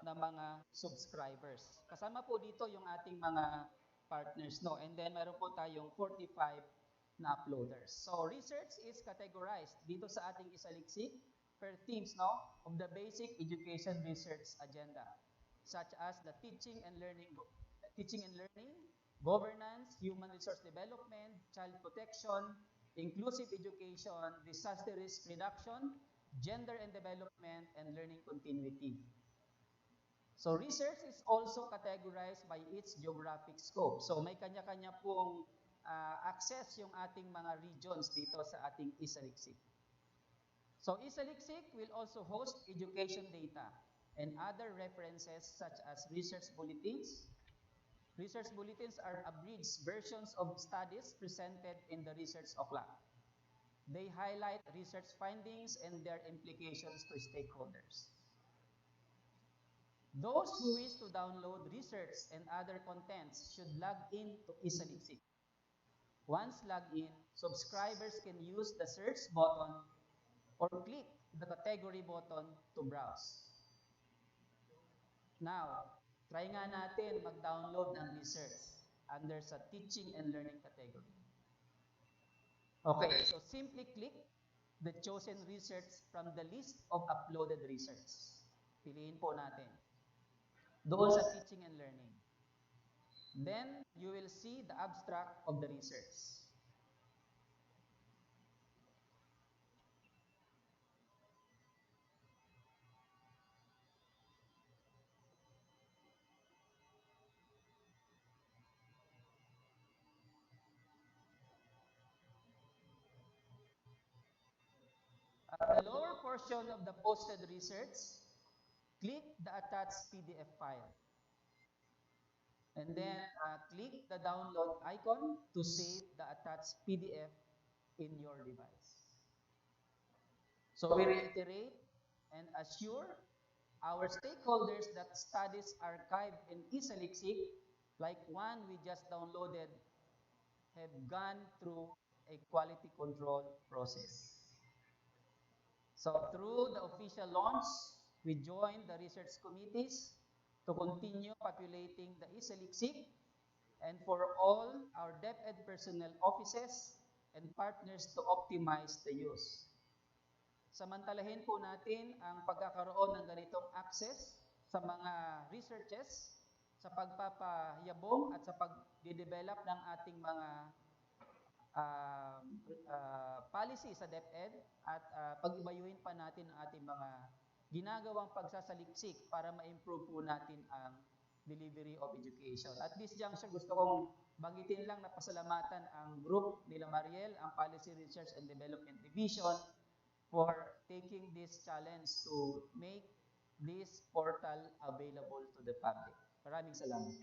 na mga subscribers. Kasama po dito yung ating mga partners, no? And then mayroon po tayong 45 na uploaders. So research is categorized dito sa ating isaliksik per themes, no? Of the basic education research agenda, such as the teaching and learning, governance, human resource development, child protection, inclusive education, disaster risk reduction, gender and development, and learning continuity. So research is also categorized by its geographic scope. So may kanya-kanya pong access yung ating mga regions dito sa ating isaliksik. So isaliksik will also host education data and other references such as research bulletins. Research bulletins are abridged versions of studies presented in the research o'clock. They highlight research findings and their implications to stakeholders. Those who wish to download research and other contents should log in to E-Saliksik. Once logged in, subscribers can use the search button or click the category button to browse. Now, try nga natin mag-download ng research under sa teaching and learning category. Okay, so simply click the chosen research from the list of uploaded research. Piliin po natin. Doon sa teaching and learning. Then, you will see the abstract of the research. At the lower portion of the posted research, click the attached PDF file. And then click the download icon to save the attached PDF in your device. So we reiterate and assure our stakeholders that studies archived in E-Saliksik, like one we just downloaded, have gone through a quality control process. So through the official launch, we joined the research committees to continue populating the E-Saliksik and for all our DepEd personnel offices and partners to optimize the use. Samantalahin po natin ang pagkakaroon ng ganitong access sa mga researches sa pagpapayabong at sa pag-develop ng ating mga policy sa DepEd at pag-ibayuhin pa natin ang ating mga ginagawang pagsasaliksik para ma-improve po natin ang delivery of education. At this juncture, gusto kong banggitin lang na pasalamatan ang group nila Mariel, ang Policy Research and Development Division, for taking this challenge to make this portal available to the public. Maraming salamat.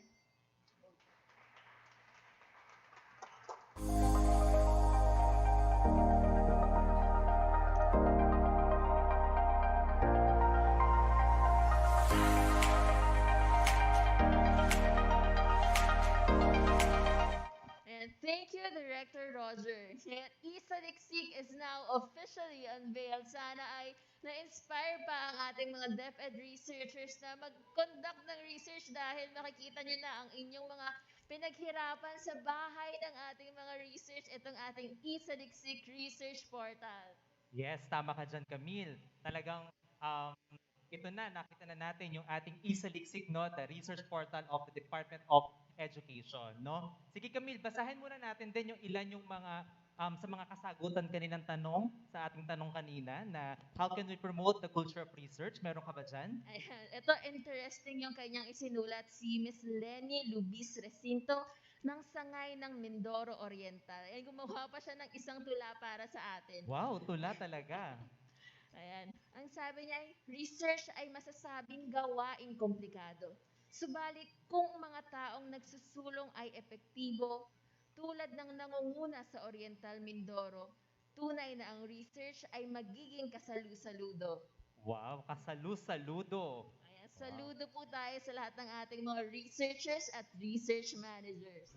Thank you, Director Roger. E-Saliksik is now officially unveiled. Sana ay na-inspire pa ang ating mga DepEd researchers na mag-conduct ng research dahil makikita nyo na ang inyong mga pinaghirapan sa bahay ng ating mga research, itong ating E-Saliksik Research Portal. Yes, tama ka dyan, Camille. Talagang ito na, nakita na natin yung ating E-Saliksik, no? The research portal of the Department of Education, no? Sige, Camille, basahin muna natin din yung ilan yung mga sa mga kasagutan kaninang tanong sa ating tanong kanina na how can we promote the culture of research? Meron ka ba dyan? Ayan, ito interesting yung kanyang isinulat si Miss Lenny Lubis Recinto ng Sangay ng Mindoro Oriental. Ayan, gumawa pa siya ng isang tula para sa atin. Wow, tula talaga. Ayan. Ang sabi niya ay, research ay masasabing gawaing komplikado. Subalit, kung mga taong nagsusulong ay epektibo, tulad ng nangunguna sa Oriental Mindoro, tunay na ang research ay magiging kasalu-saludo. Wow, kasalu-saludo. Ayan, saludo po tayo sa lahat ng ating mga researchers at research managers.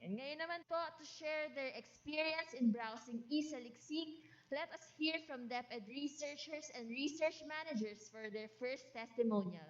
And ngayon naman po, to share their experience in browsing E-Saliksik, let us hear from DepEd researchers and research managers for their first testimonial.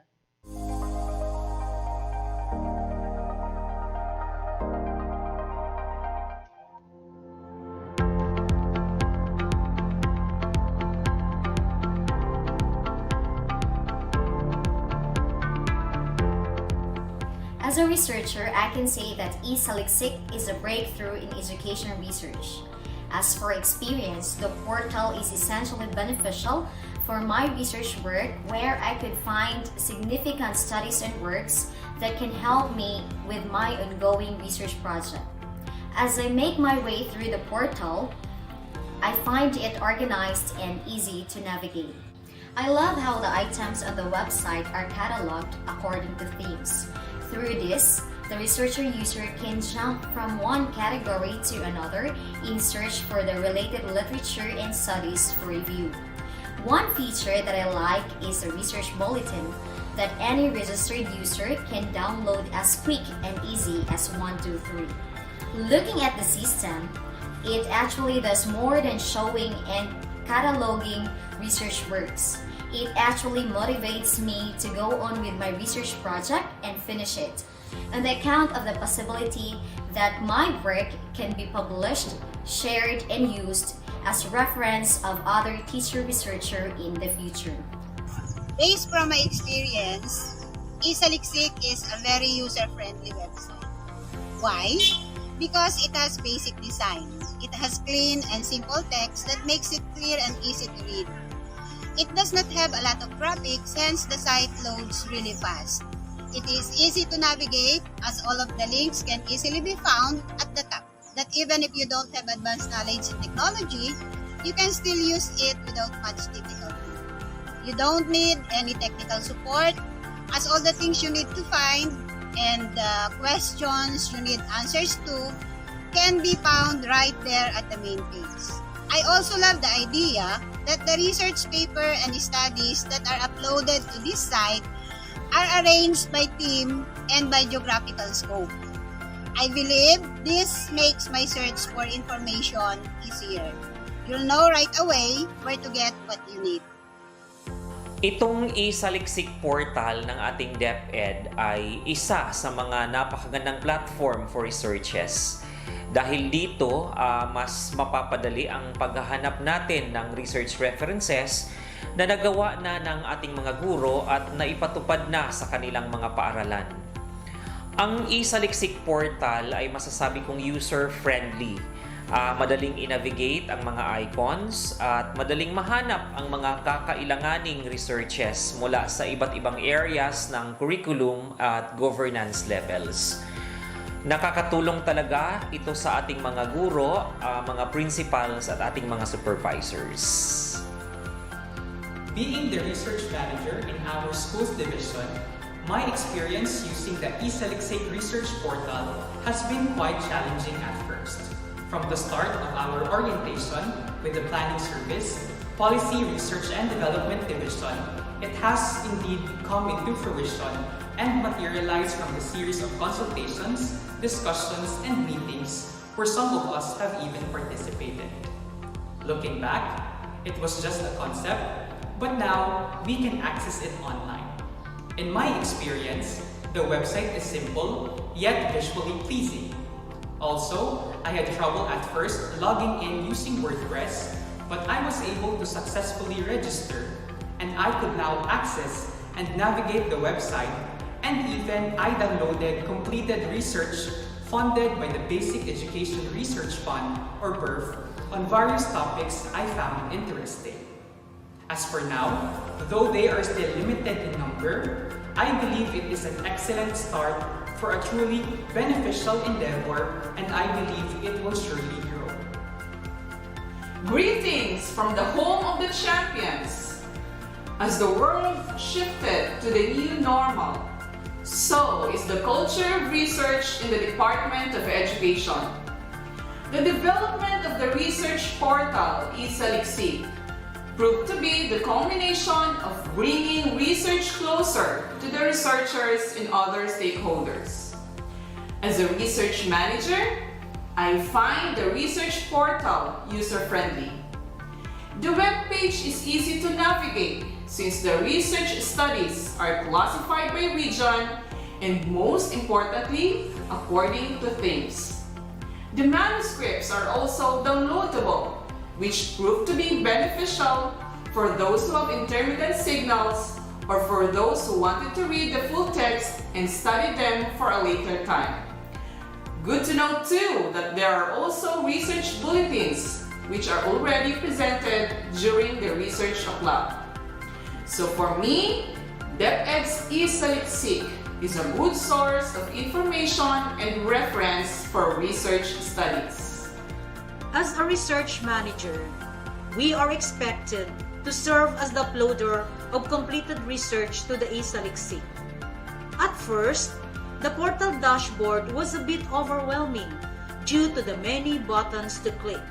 As a researcher, I can say that E-Saliksik is a breakthrough in education research. As for experience, the portal is essentially beneficial for my research work where I could find significant studies and works that can help me with my ongoing research project. As I make my way through the portal, I find it organized and easy to navigate. I love how the items on the website are cataloged according to themes. Through this, the researcher user can jump from one category to another in search for the related literature and studies for review. One feature that I like is a research bulletin that any registered user can download as quick and easy as 1, 2, 3. Looking at the system, it actually does more than showing and cataloging research works. It actually motivates me to go on with my research project and finish it, on the account of the possibility that my work can be published, shared, and used as reference of other teacher researcher in the future. Based from my experience, E-Saliksik is a very user-friendly website. Why? Because it has basic design. It has clean and simple text that makes it clear and easy to read. It does not have a lot of graphics, hence the site loads really fast. It is easy to navigate as all of the links can easily be found at the top. That even if you don't have advanced knowledge in technology, you can still use it without much difficulty. You don't need any technical support, as all the things you need to find and the questions you need answers to can be found right there at the main page. I also love the idea that the research paper and studies that are uploaded to this site are arranged by theme and by geographical scope. I believe this makes my search for information easier. You'll know right away where to get what you need. Itong E-Saliksik portal ng ating DepEd ay isa sa mga napakagandang platform for researches. Dahil dito, mas mapapadali ang paghahanap natin ng research references na nagawa na ng ating mga guro at naipatupad na sa kanilang mga paaralan. Ang E-Saliksik portal ay masasabi kong user-friendly. Madaling i-navigate ang mga icons at madaling mahanap ang mga kakailanganing researches mula sa iba't ibang areas ng curriculum at governance levels. Nakakatulong talaga ito sa ating mga guro, mga principals at ating mga supervisors. Being the research manager in our schools division, my experience using the E-Saliksik research portal has been quite challenging at first. From the start of our orientation with the Planning Service, Policy, Research and Development Division, it has indeed come into fruition and materialized from the series of consultations, discussions, and meetings where some of us have even participated. Looking back, it was just a concept, but now we can access it online. In my experience, the website is simple yet visually pleasing. Also, I had trouble at first logging in using WordPress, but I was able to successfully register, and I could now access and navigate the website, and even I downloaded completed research funded by the Basic Education Research Fund, or BERF, on various topics I found interesting. As for now, though they are still limited in number, I believe it is an excellent start for a truly beneficial endeavor, and I believe it will surely grow. Greetings from the home of the champions. As the world shifted to the new normal, so is the culture of research in the Department of Education. The development of the research portal E-Saliksik proved to be the culmination of bringing research closer to the researchers and other stakeholders. As a research manager, I find the research portal user-friendly. The web page is easy to navigate since the research studies are classified by region and, most importantly, according to themes. The manuscripts are also downloadable, which proved to be beneficial for those who have intermittent signals or for those who wanted to read the full text and study them for a later time. Good to know too that there are also research bulletins which are already presented during the research club. So for me, DepEd's E-Saliksik is a good source of information and reference for research studies. As a research manager, we are expected to serve as the uploader of completed research to the E-Saliksik. At first, the portal dashboard was a bit overwhelming due to the many buttons to click.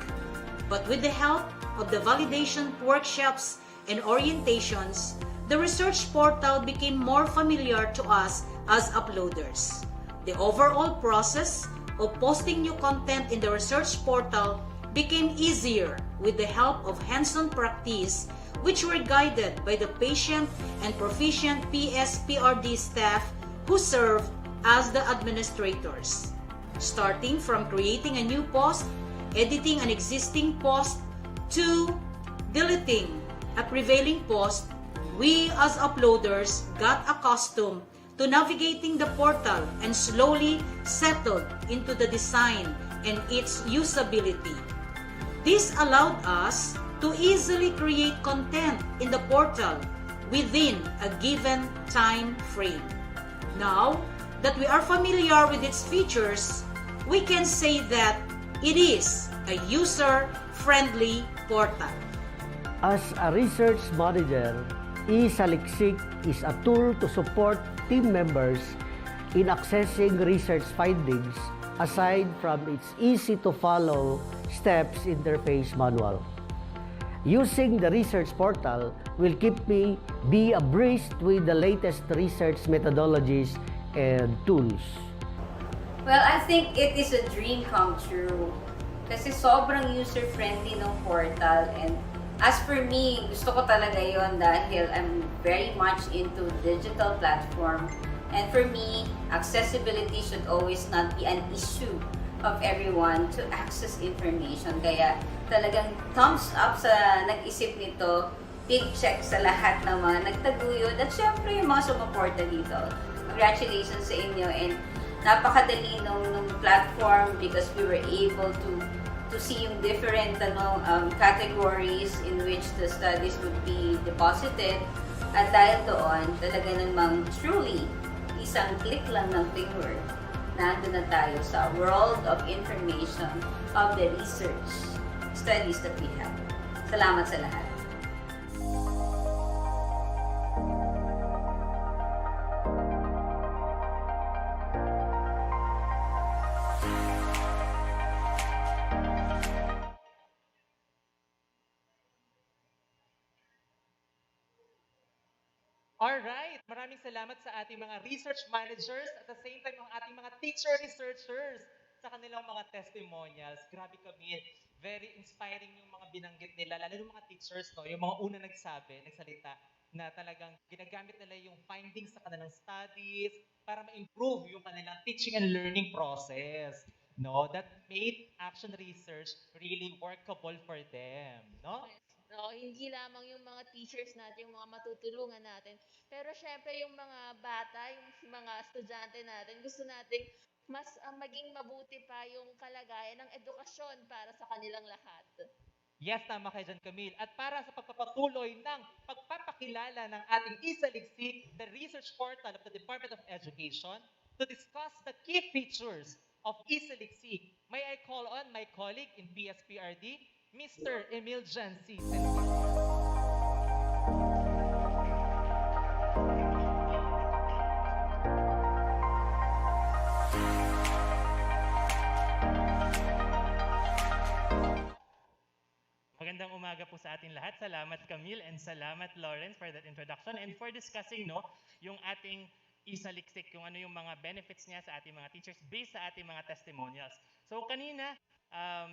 But with the help of the validation workshops and orientations, the research portal became more familiar to us as uploaders. The overall process of posting new content in the research portal became easier with the help of hands-on practice, which were guided by the patient and proficient PSPRD staff who served as the administrators. Starting from creating a new post, editing an existing post, to deleting a prevailing post, we as uploaders got accustomed to navigating the portal and slowly settled into the design and its usability. This allowed us to easily create content in the portal within a given time frame. Now that we are familiar with its features, we can say that it is a user-friendly portal. As a research manager, E-Saliksik is a tool to support team members in accessing research findings aside from its easy-to-follow steps interface manual. Using the research portal will keep me be abreast with the latest research methodologies and tools. Well, I think it is a dream come true. Kasi sobrang user-friendly ng portal, and as for me, gusto ko talaga yon dahil I'm very much into digital platform. And for me, accessibility should always not be an issue of everyone to access information. Kaya talagang thumbs up sa nag-isip nito, big check sa lahat ng mga nagtaguyod, at syempre yung mga sumuporta dito. Congratulations sa inyo, and napakadali nung platform because we were able to see yung different categories in which the studies would be deposited. At dahil doon, talaga namang truly, isang click lang ng finger, nandun na tayo sa world of information of the research studies that we have. Salamat sa lahat. Alright, maraming salamat sa ating mga research managers at the same time ang ating mga teacher researchers sa kanilang mga testimonials. Grabe kami, very inspiring yung mga binanggit nila, lalo yung mga teachers, no, yung mga una nagsalita na talagang ginagamit nila yung findings sa kanilang studies para ma-improve yung kanilang teaching and learning process. No, that made action research really workable for them, no? No, hindi lamang yung mga teachers natin, yung mga matutulungan natin. Pero syempre yung mga bata, yung mga estudyante natin, gusto nating mas maging mabuti pa yung kalagayan ng edukasyon para sa kanilang lahat. Yes, tama kayo dyan, Camille. At para sa pagpapatuloy ng pagpapakilala ng ating E-Saliksik, the research portal of the Department of Education, to discuss the key features of E-Saliksik, may I call on my colleague in PSPRD, Mr. Emil Jansi. Magandang umaga po sa ating lahat. Salamat Camille and salamat Lawrence for that introduction and for discussing yung ating E-Saliksik, kung ano yung mga benefits niya sa ating mga teachers based sa ating mga testimonials. So kanina,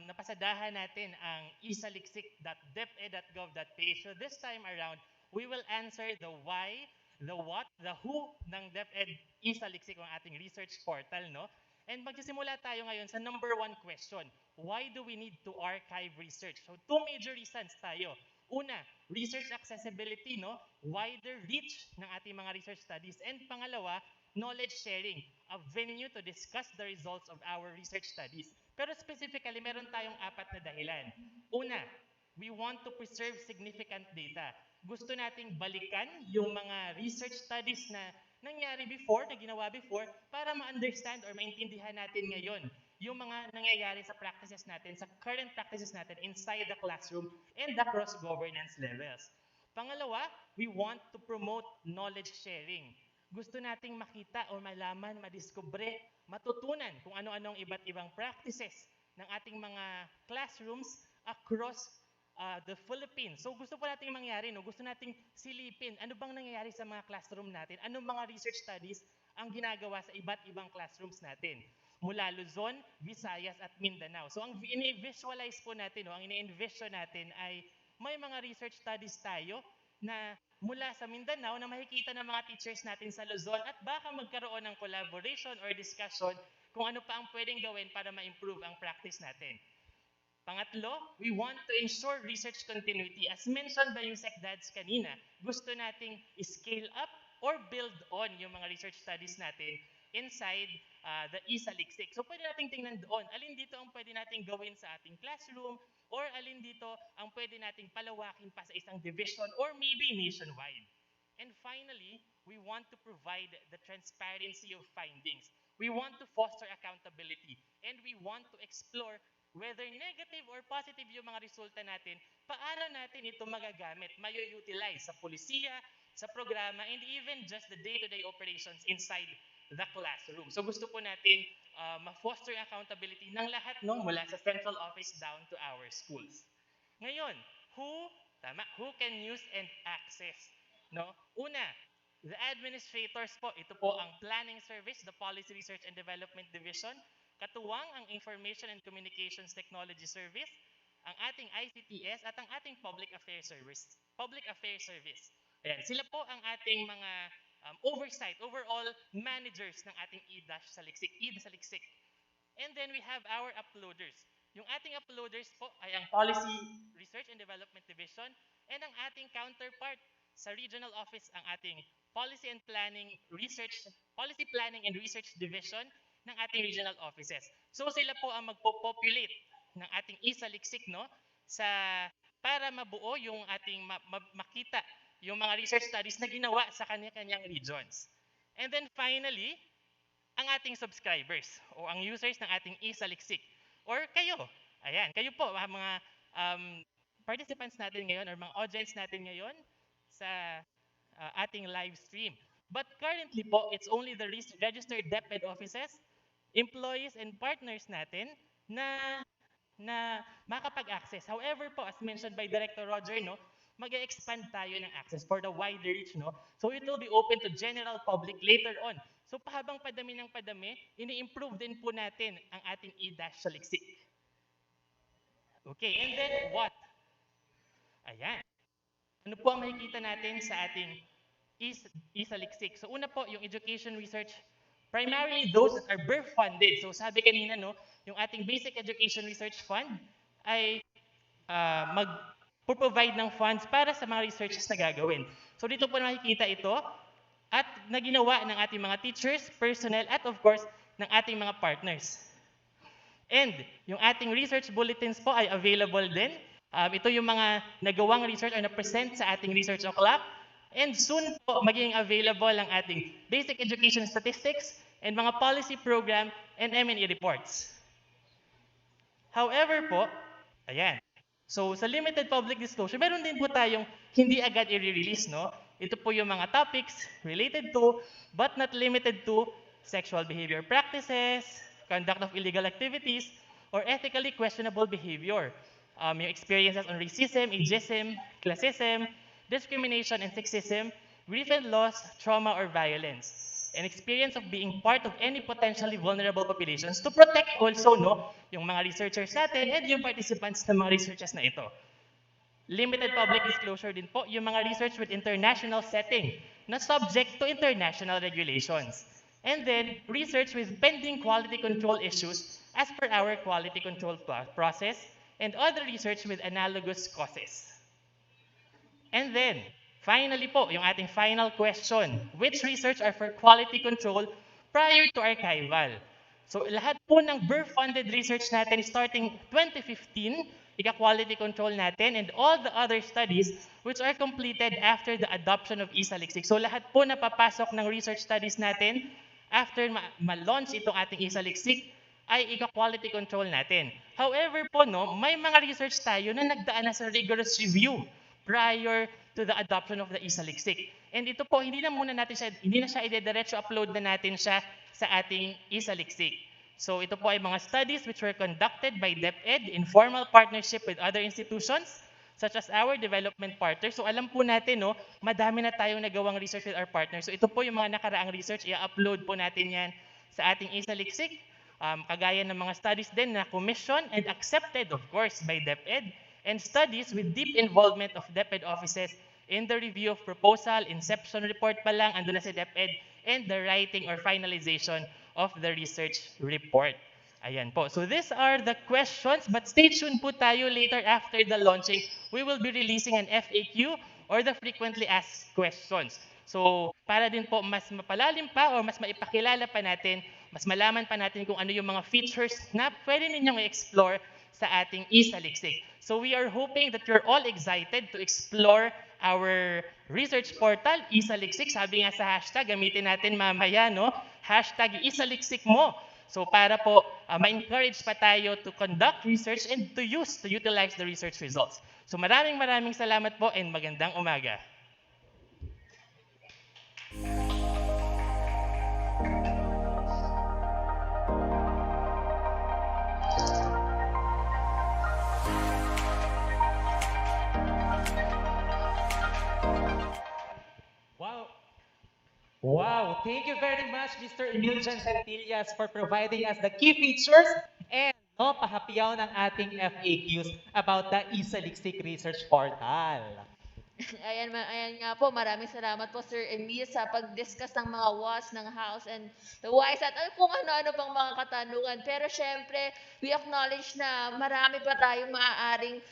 napasadahan natin ang esaliksik.deped.gov.ph. So this time around, we will answer the why, the what, the who ng DepEd E-Saliksik, ang ating research portal, no? And magsisimula tayo ngayon sa number one question. Why do we need to archive research? So two major reasons tayo. Una, research accessibility, no? Wider reach ng ating mga research studies. And pangalawa, knowledge sharing, a venue to discuss the results of our research studies. Pero specifically, meron tayong apat na dahilan. Una, we want to preserve significant data. Gusto nating balikan yung mga research studies na nangyari before, na ginawa before, para ma-understand or maintindihan natin ngayon yung mga nangyayari sa practices natin, sa current practices natin inside the classroom and across governance levels. Pangalawa, we want to promote knowledge sharing. Gusto nating makita o malaman, madiskubre, matutunan kung ano-anong iba't ibang practices ng ating mga classrooms across the Philippines. So gusto po nating mangyari, no? Gusto nating silipin ano bang nangyayari sa mga classroom natin, anong mga research studies ang ginagawa sa iba't ibang classrooms natin. mula Luzon, Visayas at Mindanao. So ang ini-visualize po natin, ang ini-envision natin ay may mga research studies tayo na mula sa Mindanao na makikita ng mga teachers natin sa Luzon at baka magkaroon ng collaboration or discussion kung ano pa ang pwedeng gawin para ma-improve ang practice natin. Pangatlo, we want to ensure research continuity. As mentioned by yung SecDads kanina, gusto nating scale up or build on yung mga research studies natin inside the E-Saliksik. So pwede nating tingnan doon, alin dito ang pwede nating gawin sa ating classroom or alin dito ang pwede nating palawakin pa sa isang division or maybe nationwide. And finally, we want to provide the transparency of findings. We want to foster accountability and we want to explore whether negative or positive yung mga resulta natin, paano natin ito magagamit, mayo-utilize sa polisiya, sa programa, and even just the day-to-day operations inside the classroom. So gusto po natin ma-foster accountability ng lahat mula sa central office down to our schools. Ngayon, who can use and access? Una, the administrators po, ito po ang planning service, the Policy Research and Development Division, katuwang ang Information and Communications Technology Service, ang ating ICTS at ang ating Public Affairs Service. Ayan, sila po ang ating mga overall managers ng ating E-Saliksik. And then we have our uploaders. Yung ating uploaders po ay ang Policy Research and Development Division and ang ating counterpart sa regional office ang ating Policy Planning and Research Division ng ating regional offices. So sila po ang magpo-populate ng ating E-Saliksik para mabuo yung ating makita yung mga research studies na ginawa sa kanya-kanyang regions. And then finally, ang ating subscribers o ang users ng ating E-Saliksik or kayo. Ayan, kayo po mga participants natin ngayon or mga audience natin ngayon sa ating live stream. But currently po, it's only the registered DepEd offices, employees and partners natin na makapag-access. However po, as mentioned by Director Roger, mag-expand tayo ng access for the wider reach. So it will be open to general public later on. So pahabang padami ng padami, ini-improve din po natin ang ating E-Saliksik. Okay, and then what? Ayan. Ano po ang makikita natin sa ating E-Saliksik? So una po, yung education research, primarily those that are birth funded. So sabi kanina, yung ating Basic Education Research Fund ay mag-provide ng funds para sa mga researches na gagawin. So dito po makikita ito at na ginawa ng ating mga teachers, personnel, at of course, ng ating mga partners. And yung ating research bulletins po ay available din. Ito yung mga nagawang research or na-present sa ating research o'clock. And soon po, magiging available ang ating basic education statistics and mga policy program and M&E reports. However po, ayan. So sa limited public disclosure, meron din po tayong hindi agad i-release, Ito po yung mga topics related to, but not limited to, sexual behavior practices, conduct of illegal activities, or ethically questionable behavior. Yung experiences on racism, ageism, classism, discrimination and sexism, grief and loss, trauma or violence, and experience of being part of any potentially vulnerable populations to protect also yung mga researchers natin and yung participants ng mga researches na ito. Limited public disclosure din po yung mga research with international setting na subject to international regulations. And then, research with pending quality control issues as per our quality control process and other research with analogous causes. And then, finally po, yung ating final question, which research are for quality control prior to archival? So, lahat po ng birth-funded research natin starting 2015, ika-quality control natin, and all the other studies which are completed after the adoption of E-Saliksik. So, lahat po napapasok ng research studies natin after ma-launch itong ating E-Saliksik ay ika-quality control natin. However po, may mga research tayo na nagdaan na sa rigorous review prior to the adoption of the E-Saliksik. And ito po, hindi na siya ide-diretso upload na natin siya sa ating E-Saliksik. So ito po ay mga studies which were conducted by DepEd in formal partnership with other institutions such as our development partners. So alam po natin, madami na tayong nagawang research with our partners. So ito po yung mga nakaraang research, i-upload po natin yan sa ating E-Saliksik. kagaya ng mga studies din na commission and accepted, of course, by DepEd, and studies with deep involvement of DepEd offices in the review of proposal, inception report pa lang, andun na si DepEd, and the writing or finalization of the research report. Ayan po. So these are the questions, but stay tuned po tayo later after the launching. We will be releasing an FAQ or the frequently asked questions. So para din po mas mapalalim pa o mas maipakilala pa natin, mas malaman pa natin kung ano yung mga features na pwede ninyong i-explore sa ating E-Saliksik. So we are hoping that you're all excited to explore our research portal, E-Saliksik. Sabi nga sa hashtag, gamitin natin mamaya, no? Hashtag E-Saliksik mo. So para po ma-encourage pa tayo to conduct research and to utilize the research results. So maraming salamat po and magandang umaga. Wow, thank you very much, Mr. Emil Santillas, for providing us the key features and pahapyaw ng ating FAQs about the E-Saliksik Research Portal. Ayan nga po, maraming salamat po Sir Emil sa pag-discuss ng mga whats ng House and the whys at kung ano-ano pang mga katanungan. Pero syempre, we acknowledge na marami pa tayong maaaring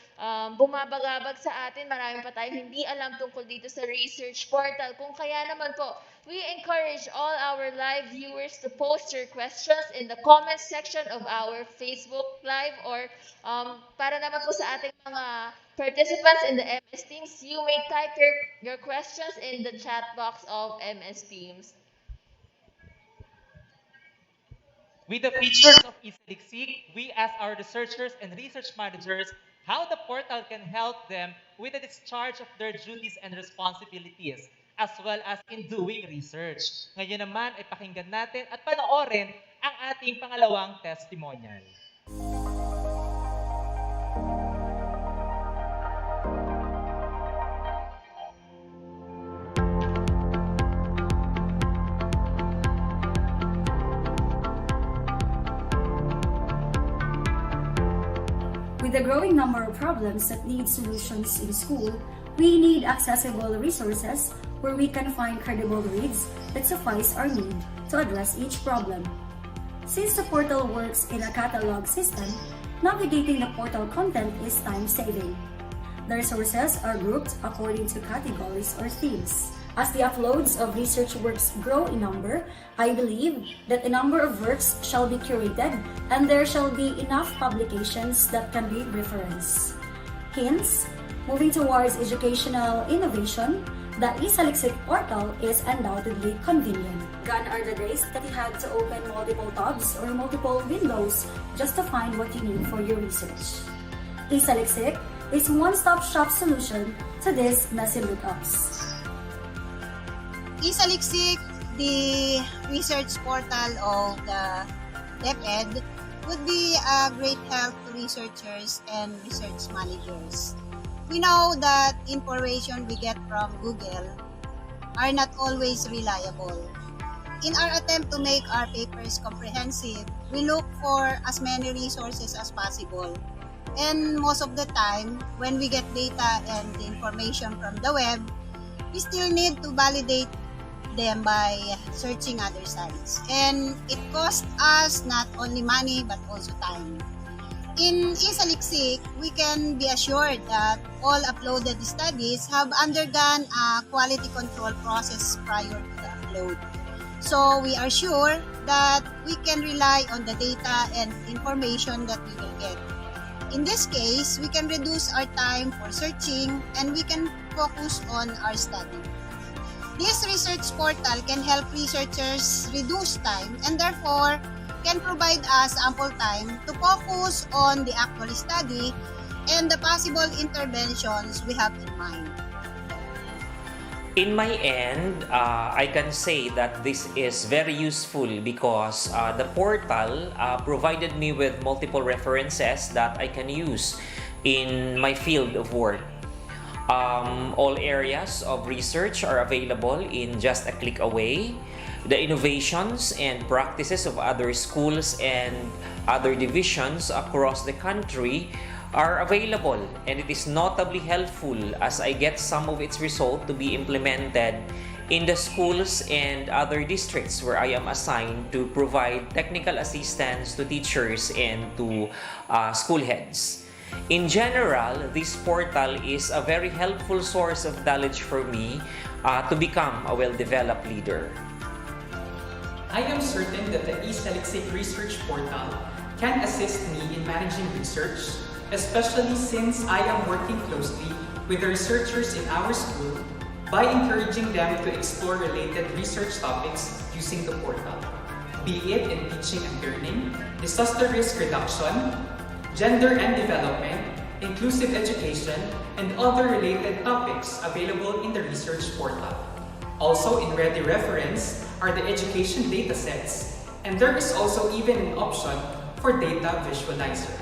bumabagabag sa atin, marami pa tayong hindi alam tungkol dito sa research portal. Kung kaya naman po, we encourage all our live viewers to post your questions in the comment section of our Facebook Live or para naman po sa ating mga participants in the MS Teams, you may type your questions in the chat box of MS Teams. With the features of E-Saliksik, we ask our researchers and research managers how the portal can help them with the discharge of their duties and responsibilities, as well as in doing research. Ngayon naman ay pakinggan natin at panoorin ang ating pangalawang testimonial. With the growing number of problems that need solutions in school, we need accessible resources where we can find credible reads that suffice our need to address each problem. Since the portal works in a catalog system, navigating the portal content is time-saving. The resources are grouped according to categories or themes. As the uploads of research works grow in number, I believe that a number of works shall be curated and there shall be enough publications that can be referenced. Hence, moving towards educational innovation, the E-Saliksik portal is undoubtedly convenient. Gone are the days that you had to open multiple tabs or multiple windows just to find what you need for your research. E-Saliksik is one-stop shop solution to these messy lookups. E-Saliksik, the research portal of the DepEd, would be a great help to researchers and research managers. We know that information we get from Google are not always reliable. In our attempt to make our papers comprehensive, we look for as many resources as possible. And most of the time, when we get data and the information from the web, we still need to validate them by searching other sites. And it costs us not only money but also time. In E-Saliksik, we can be assured that all uploaded studies have undergone a quality control process prior to the upload. So we are sure that we can rely on the data and information that we will get. In this case, we can reduce our time for searching and we can focus on our study. This research portal can help researchers reduce time and therefore can provide us ample time to focus on the actual study and the possible interventions we have in mind. In my end, I can say that this is very useful because the portal provided me with multiple references that I can use in my field of work. All areas of research are available in just a click away. The innovations and practices of other schools and other divisions across the country are available, and it is notably helpful as I get some of its results to be implemented in the schools and other districts where I am assigned to provide technical assistance to teachers and to school heads. In general, this portal is a very helpful source of knowledge for me to become a well-developed leader. I am certain that the E-Saliksik research portal can assist me in managing research, especially since I am working closely with the researchers in our school by encouraging them to explore related research topics using the portal, be it in teaching and learning, disaster risk reduction, gender and development, inclusive education, and other related topics available in the research portal. Also in ready reference are the education datasets, and there is also even an option for data visualizer.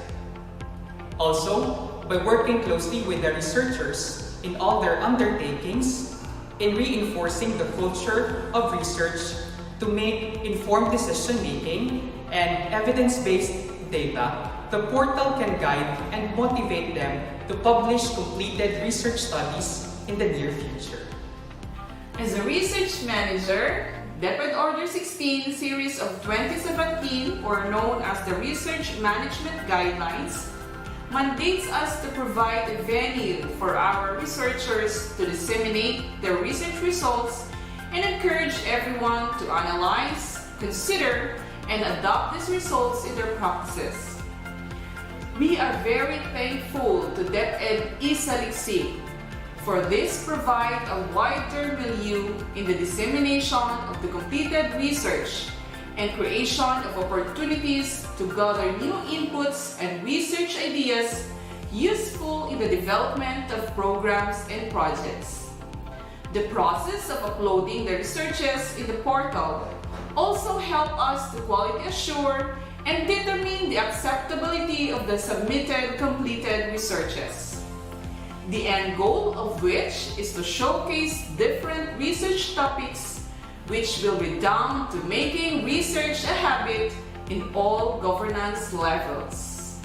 Also, by working closely with the researchers in all their undertakings, in reinforcing the culture of research to make informed decision-making and evidence-based data, the portal can guide and motivate them to publish completed research studies in the near future. As a research manager, DepEd Order 16 series of 2017, or known as the Research Management Guidelines, mandates us to provide a venue for our researchers to disseminate their research results and encourage everyone to analyze, consider, and adopt these results in their practices. We are very thankful to DepEd E-Saliksik for this provide a wider milieu in the dissemination of the completed research and creation of opportunities to gather new inputs and research ideas useful in the development of programs and projects. The process of uploading the researches in the portal also help us to quality assure and determine the acceptability of the submitted completed researches. The end goal of which is to showcase different research topics which will redound to making research a habit in all governance levels.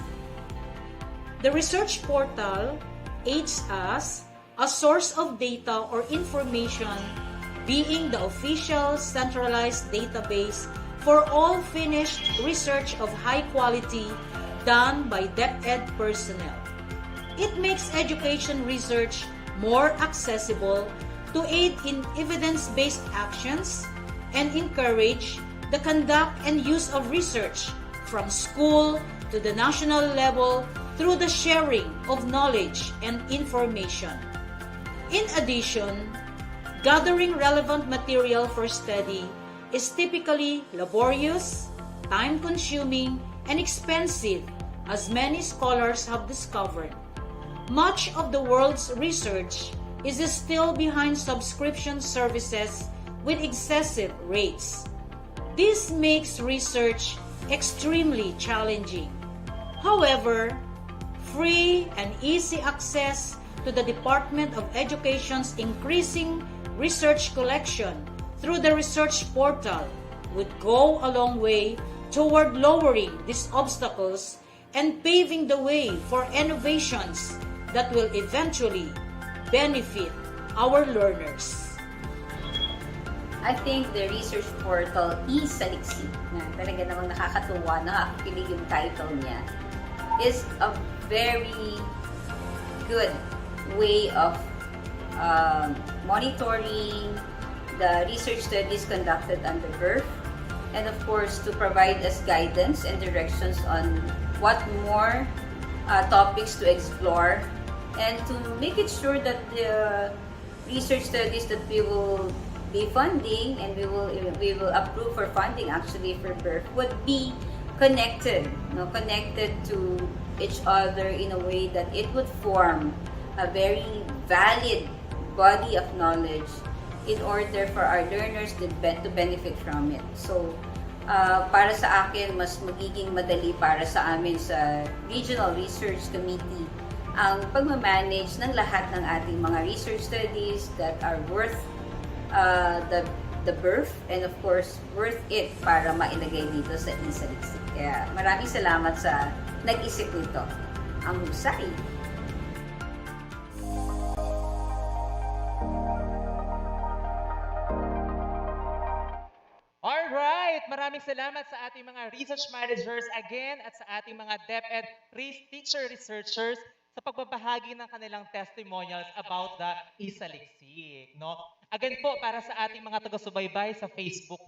The research portal aids us a source of data or information, being the official centralized database for all finished research of high quality done by DepEd personnel. It makes education research more accessible to aid in evidence-based actions and encourage the conduct and use of research from school to the national level through the sharing of knowledge and information. In addition, gathering relevant material for study is typically laborious, time-consuming, and expensive, as many scholars have discovered. Much of the world's research is still behind subscription services with excessive rates. This makes research extremely challenging. However, free and easy access to the Department of Education's increasing research collection through the research portal would go a long way toward lowering these obstacles and paving the way for innovations that will eventually benefit our learners. I think the research portal E-Saliksik, na talaga namang nakakatuwa, nakakakilig yung title niya, is a very good way of monitoring the research studies conducted under BERF, and of course to provide us guidance and directions on what more topics to explore, and to make it sure that the research studies that we will be funding and we will approve for funding actually for BERF would be connected to each other in a way that it would form a very valid body of knowledge in order for our learners to benefit from it. So, para sa akin, mas magiging madali para sa amin sa Regional Research Committee ang pagmamanage ng lahat ng ating mga research studies that are worth the birth and of course worth it para mailagay dito sa E-Saliksik. Kaya maraming salamat sa nag-isip nito. Ang husay! Alright, maraming salamat sa ating mga research managers again at sa ating mga DepEd teacher researchers sa pagbabahagi ng kanilang testimonials about the E-Saliksik. No? Again po, para sa ating mga taga-subaybay sa Facebook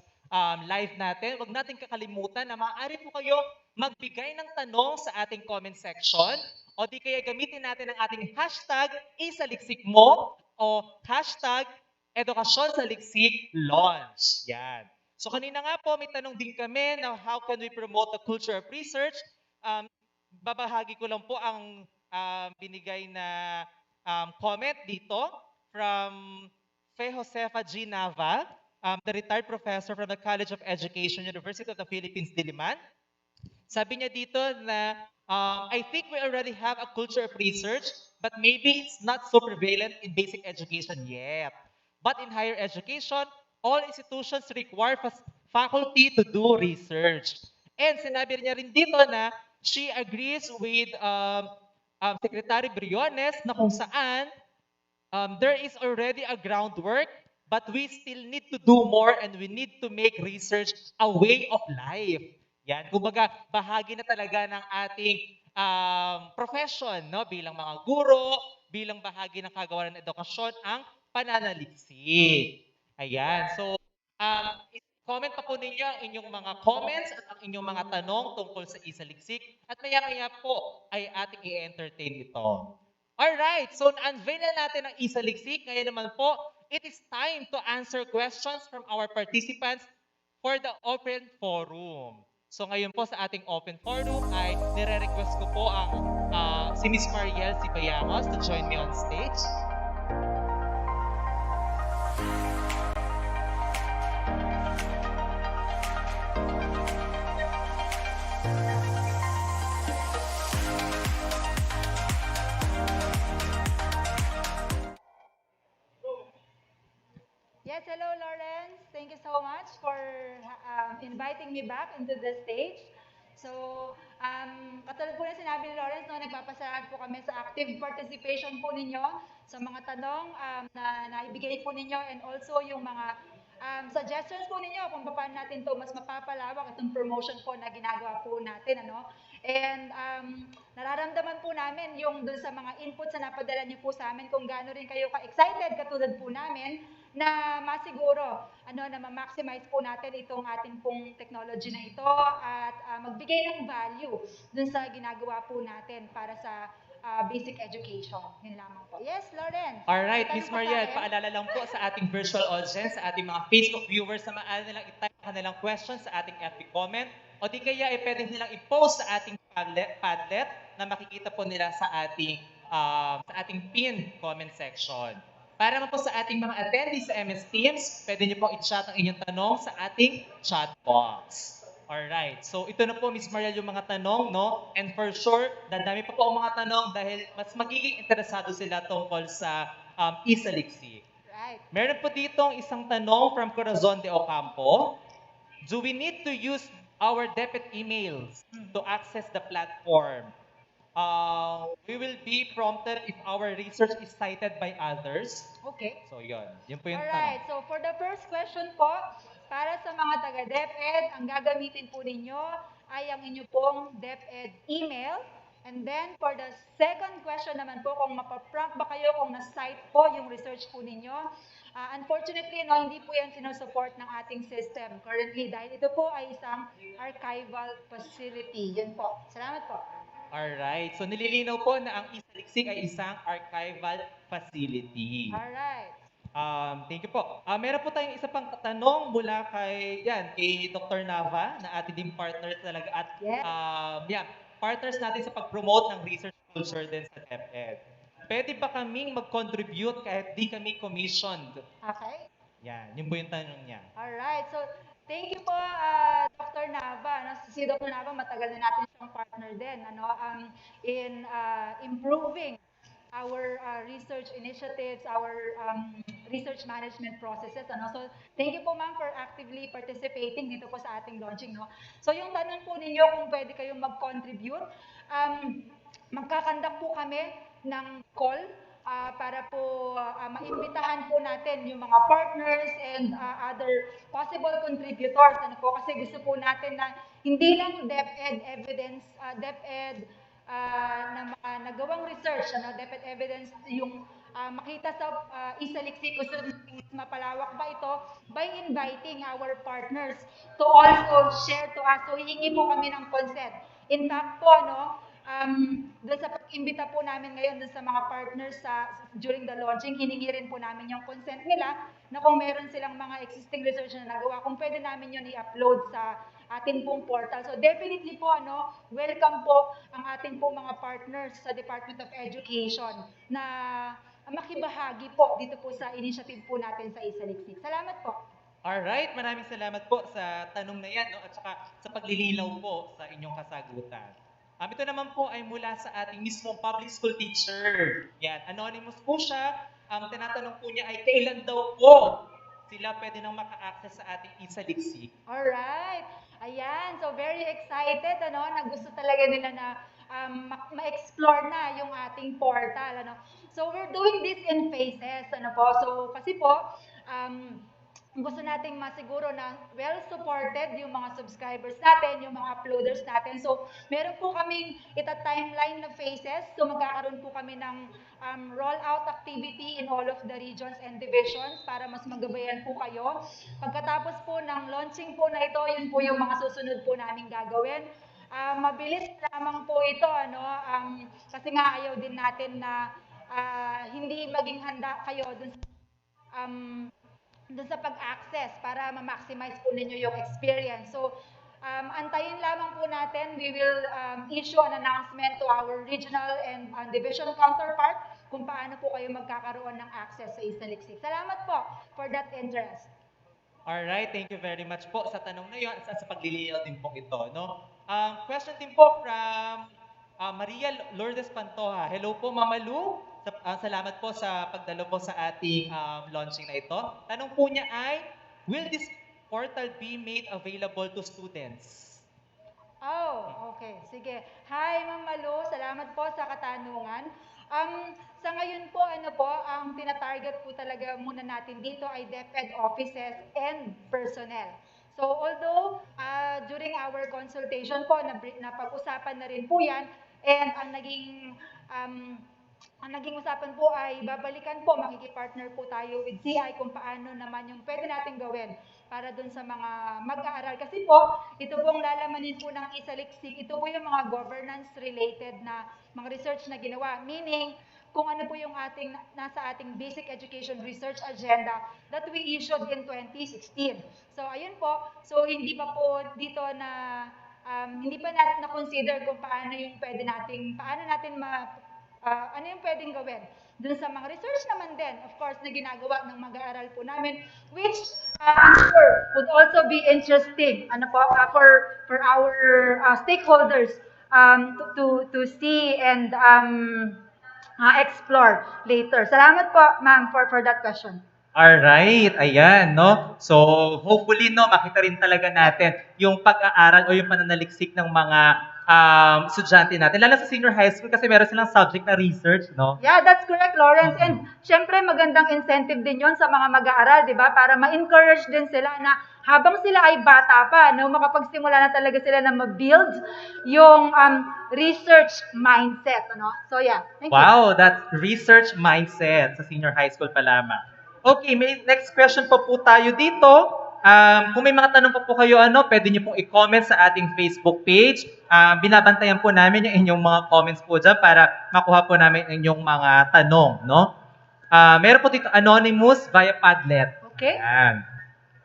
live natin, huwag natin kakalimutan na maaari po kayo magbigay ng tanong sa ating comment section o di kaya gamitin natin ang ating hashtag E-Saliksik mo o hashtag Edukasyon sa Liksik Launch. Yan. So kanina nga po, may tanong din kami na how can we promote the culture of research? Babahagi ko lang po ang binigay na comment dito from Fe Josefa G. Nava, the retired professor from the College of Education, University of the Philippines, Diliman. Sabi niya dito na I think we already have a culture of research, but maybe it's not so prevalent in basic education yet. But in higher education, all institutions require faculty to do research. And sinabi niya rin dito na she agrees with Secretary Briones na kung saan there is already a groundwork, but we still need to do more and we need to make research a way of life. Yan, kumbaga bahagi na talaga ng ating profession, no? Bilang mga guro, bilang bahagi ng kagawaran ng edukasyon ang pananaliksik. Ayan, so comment pa po ninyo ang inyong mga comments at ang inyong mga tanong tungkol sa E-Saliksik at maya-maya po ay ating i-entertain ito. Alright, so na-unveil na natin ang E-Saliksik. Ngayon naman po, it is time to answer questions from our participants for the open forum. So ngayon po sa ating open forum ay nire-request ko po ang si Miss Mariel Cibayangos to join me on stage. Yes, hello Lawrence. Thank you so much for inviting me back into the stage. So, katulad po na sinabi ni Lawrence, no, nagpapasalamat po kami sa active participation po ninyo sa mga tanong na naibigay po ninyo and also yung mga suggestions po ninyo kung paano natin to mas mapapalawak itong promotion po na ginagawa po natin. Ano? And nararamdaman po namin yung dun sa mga inputs na napadala niyo po sa amin kung gaano rin kayo ka-excited katulad po namin na masiguro na ma-maximize po natin itong ating pong technology na ito at magbigay ng value dun sa ginagawa po natin para sa basic education. Yun lamang po. Yes, Lauren. Alright, Miss Mariel, paalala lang po sa ating virtual audience, sa ating mga Facebook viewers na maaari nilang i-type kanilang questions sa ating FB comment o di kaya pwede nilang i-post sa ating Padlet na makikita po nila sa ating pinned comment section. Para naman po sa ating mga attendees sa MS Teams, pwede niyo pong i-chat ang inyong tanong sa ating chat box. Alright, so ito na po Miss Mariel yung mga tanong, no? And for sure, dadami pa po ang mga tanong dahil mas magiging interesado sila tungkol sa E-Saliksik. Right. Meron po ditong isang tanong from Corazon de Ocampo. Do we need to use our DepEd emails to access the platform? We will be prompted if our research is cited by others. Okay. So yun po yung Alright, tanong. so for the first question po, para sa mga taga-DepEd, ang gagamitin po ninyo ay ang inyo pong DepEd email. And then for the second question naman po, kung mapaprompt ba kayo kung na-cite po yung research po ninyo, unfortunately, hindi po yan sinusupport ng ating system currently dahil ito po ay isang archival facility. Yun po. Salamat po. Alright, so nililinaw po na ang E-Saliksik ay isang archival facility. Alright. Thank you po. Meron po tayong isa pang tanong mula kay Dr. Nava na ating din partner talaga at partners natin sa pag-promote ng research culture din sa DepEd. Pwede ba kaming mag-contribute kahit di kami commissioned? Okay. Yan, yun po yung tanong niya. Alright, so Thank you po, Dr. Nava. No? Si Dr. Nava, matagal na natin siyang partner din in improving our research initiatives, our research management processes. Ano? So, thank you po, ma'am, for actively participating dito po sa ating launching. No? So, yung tanong po ninyo kung pwede kayong mag-contribute, magkakandak po kami ng call para po maimbitahan po natin yung mga partners and other possible contributors. Ano po, kasi gusto po natin na hindi lang DepEd evidence, DepEd na mga nagawang research, DepEd evidence yung makita sa E-Saliksik. Gusto natin mapalawak pa ito by inviting our partners to also share to us. So, hihingi po kami ng consent. In fact po, doon sa pag-imbita po namin ngayon doon sa mga partners during the launching, hiningi rin po namin yung consent nila na kung meron silang mga existing research na nagawa, kung pwede namin yun i-upload sa ating pong portal. So definitely po, welcome po ang ating pong mga partners sa Department of Education na makibahagi po dito po sa initiative po natin sa E-Saliksik. Salamat po. Alright, maraming salamat po sa tanong na yan, no? At saka sa paglilinaw po sa inyong kasagutan. Ito naman po ay mula sa ating mismong public school teacher. Yan, anonymous po siya. Ang tinatanong po niya ay kailan daw po sila pwede nang maka-access sa ating E-Saliksik. Alright. Ayan. So, very excited, na gusto talaga nila na ma-explore na yung ating portal, So, we're doing this in phases, So, kasi po, gusto nating masiguro na well-supported yung mga subscribers natin, yung mga uploaders natin. So, meron po kaming ita-timeline na phases. So, magkakaroon po kami ng rollout activity in all of the regions and divisions para mas magabayan po kayo. Pagkatapos po ng launching po na ito, yun po yung mga susunod po namin gagawin. Mabilis lamang po ito, kasi nga ayaw din natin na hindi maging handa kayo dun sa pag-access para ma-maximize po ninyo yung experience. So, antayin lamang po natin. We will issue an announcement to our regional and division counterpart kung paano po kayo magkakaroon ng access sa E-Saliksik. Salamat po for that interest. Alright, thank you very much po sa tanong na yun at sa paglilinaw din po ito. No? Question din po from Maria Lourdes Pantoja. Hello po, Mama Lu. Salamat po sa pagdalo po sa ating launching na ito. Tanong po niya ay, will this portal be made available to students? Oh, okay. Sige. Hi, Ma'am Malu. Salamat po sa katanungan. Sa ngayon po, ang tinatarget po talaga muna natin dito ay DepEd offices and personnel. So, although during our consultation po, napag-usapan na rin po yan, and ang naging usapan po ay babalikan po, makikipartner po tayo with CI kung paano naman yung pwede natin gawin para dun sa mga mag-aaral. Kasi po, ito pong lalamanin po ng E-Saliksik, ito po yung mga governance-related na mga research na ginawa. Meaning, kung ano po yung nasa ating basic education research agenda that we issued in 2016. So, ayun po. So, hindi pa po dito hindi pa natin na-consider kung paano natin ano yung pwedeng gawin. Dun sa mga research naman din, of course, na ginagawa ng mag-aaral po namin, which I'm sure would also be interesting for our stakeholders to see and explore later. Salamat po, ma'am, for that question. Alright, ayan, no? So, hopefully, makita rin talaga natin yung pag-aaral o yung pananaliksik ng mga estudyante natin, lalo sa senior high school kasi meron silang subject na research, no? Yeah, that's correct, Lawrence. And syempre, magandang incentive din yon sa mga mag-aaral, di ba? Para ma-encourage din sila na habang sila ay bata pa, makapagsimula na talaga sila na ma-build yung research mindset, So, yeah. Thank you. Wow, that's research mindset sa senior high school pa lamang. Okay, may next question pa po tayo dito. Kung may mga tanong pa po kayo, pwede niyo pong i-comment sa ating Facebook page. Binabantayan po namin yung inyong mga comments po dyan para makuha po namin inyong mga tanong, no? Meron po dito anonymous via Padlet. Okay. Ayan.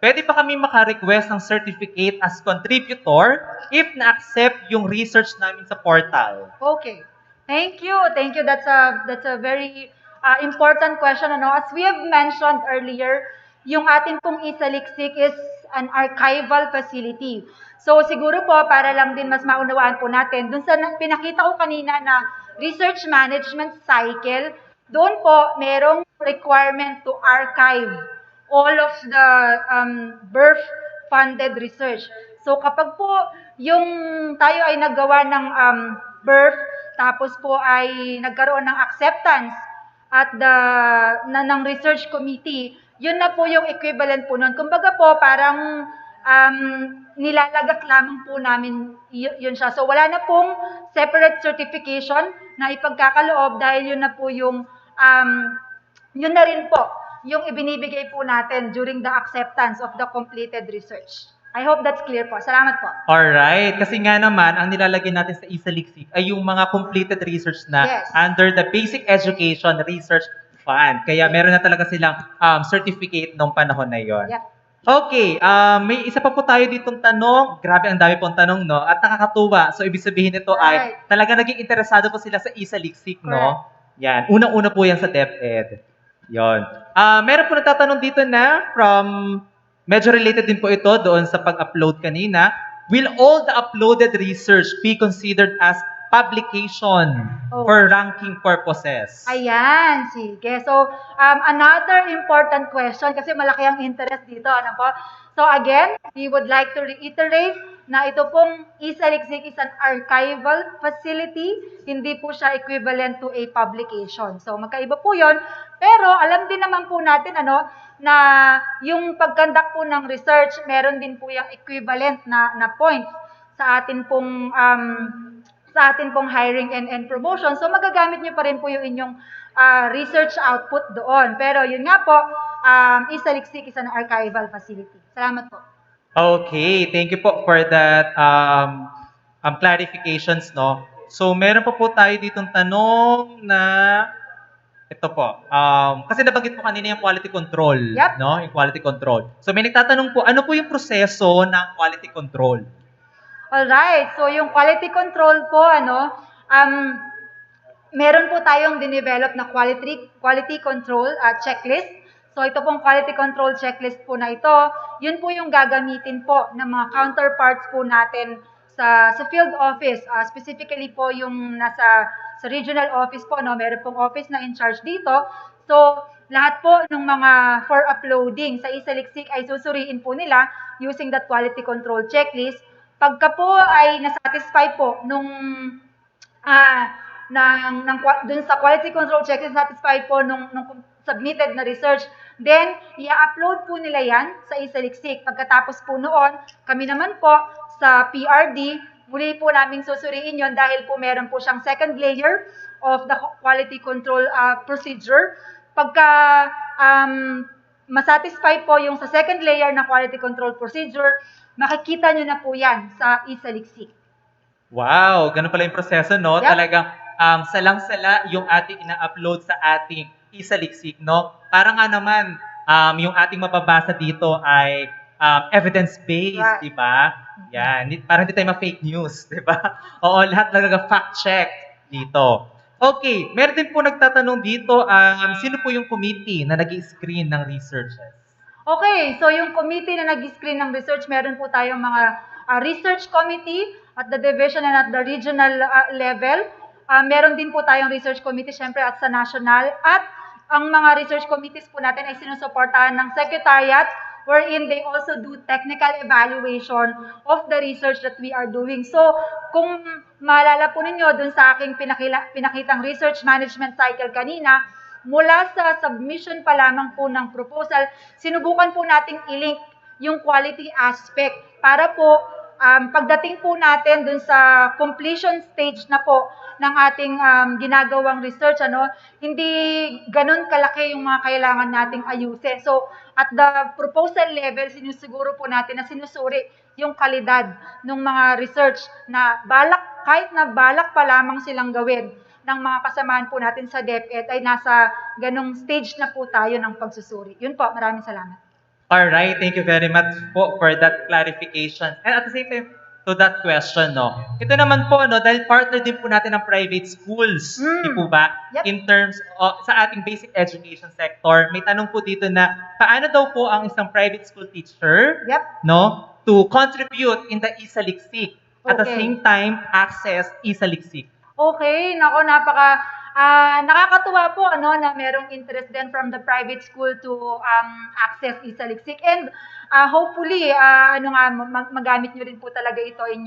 Pwede pa kami maka-request ng certificate as contributor if na-accept yung research namin sa portal. Okay. Thank you. Thank you. That's a very important question. As we have mentioned earlier, yung atin pong E-Saliksik is an archival facility. So siguro po, para lang din mas maunawaan po natin, dun sa pinakita ko kanina na research management cycle, doon po merong requirement to archive all of the birth-funded research. So kapag po yung tayo ay naggawa ng birth, tapos po ay nagkaroon ng acceptance at ng research committee, yun na po yung equivalent po nun. Kumbaga po, parang nilalagak lamang po namin yun siya. So wala na pong separate certification na ipagkakaloob dahil yun na po yung yun na rin po yung ibinibigay po natin during the acceptance of the completed research. I hope that's clear po. Salamat po. Alright, kasi nga naman, ang nilalagay natin sa E-Saliksik ay yung mga completed research na Yes. under the Basic Education Research Fund. Kaya meron na talaga silang certificate nung panahon na yon. Yep. Okay, may isa pa po tayo ditong tanong. Grabe, ang dami pong tanong, no? At nakakatuwa. So, ibig sabihin nito ay talaga naging interesado po sila sa E-Saliksik, no? Yan. Unang-una po yan sa DepEd. Yon. Meron po nagtatanong dito na medyo related din po ito doon sa pag-upload kanina. Will all the uploaded research be considered as publication for ranking purposes? Ayan, sige. So, another important question kasi malaki ang interest dito. Ano po? So again, we would like to reiterate na ito pong E-Saliksik is an archival facility, hindi po siya equivalent to a publication. So magkaiba po yon. Pero alam din naman po natin na yung pag-conduct po ng research, meron din po yung equivalent na points sa atin pong hiring and promotion. So magagamit nyo pa rin po yung inyong research output doon. Pero yun nga po, E-Saliksik is an archival facility. Salamat po. Okay, thank you po for that clarifications, no? So, meron po tayo ditong tanong na ito po. Kasi nabanggit po kanina yung quality control, Yep. no? Yung quality control. So, may nagtatanong po, ano po yung proseso ng quality control? Alright, so yung quality control po, meron po tayong dinevelop na quality control checklist. So ito pong quality control checklist po na ito, yun po yung gagamitin po ng mga counterparts po natin sa field office. Specifically po yung nasa regional office po, meron pong office na in charge dito. So lahat po ng mga for uploading sa E-Saliksik ay susuriin po nila using that quality control checklist. Pagka po ay nasatisfy po dun sa quality control checklist, satisfied po nung submitted na research, then i-upload po nila yan sa E-Saliksik. Pagkatapos po noon, kami naman po sa PRD, muli po namin susuriin yon dahil po meron po siyang second layer of the quality control procedure. Pagka masatisfy po yung sa second layer na quality control procedure, makikita nyo na po yan sa E-Saliksik. Wow, ganun pala yung proseso, no? Yep. Talagang salang-sala yung ating ina-upload sa ating E-Saliksik, no? Para nga naman, yung ating mababasa dito ay evidence-based, Right. di ba? Yan, parang hindi tayo ma-fake news, di ba? Oo, lahat talaga fact-check dito. Okay, meron din po nagtatanong dito, sino po yung committee na nag-screen ng researches? Okay, so yung committee na nag-screen ng research, meron po tayong mga research committee at the division and at the regional level. Meron din po tayong research committee syempre at sa national. At ang mga research committees po natin ay sinusuportahan ng secretariat wherein they also do technical evaluation of the research that we are doing. So, kung maalala po ninyo dun sa aking pinakitang research management cycle kanina, mula sa submission pa lamang po ng proposal, sinubukan po nating i-link yung quality aspect para po pagdating po natin dun sa completion stage na po ng ating ginagawang research, hindi ganun kalaki yung mga kailangan nating ayusin. So, at the proposal level, sinusiguro po natin na sinusuri yung kalidad ng mga research na kahit na balak pa lamang silang gawin ng mga kasamahan po natin sa DepEd ay nasa ganung stage na po tayo ng pagsusuri. Yun po, maraming salamat. Alright, thank you very much po for that clarification. And at the same time, to that question, no? Ito naman po, no, dahil partner din po natin ng private schools, di po ba? Yep. In terms of, sa ating basic education sector, may tanong po dito na, paano daw po ang isang private school teacher, Yep. no, to contribute in the E-Saliksik, at the Okay. same time, access E-Saliksik? Okay, nako nakakatuwa po na merong interest din from the private school to access E-Saliksik, and hopefully magamit niyo rin po talaga ito in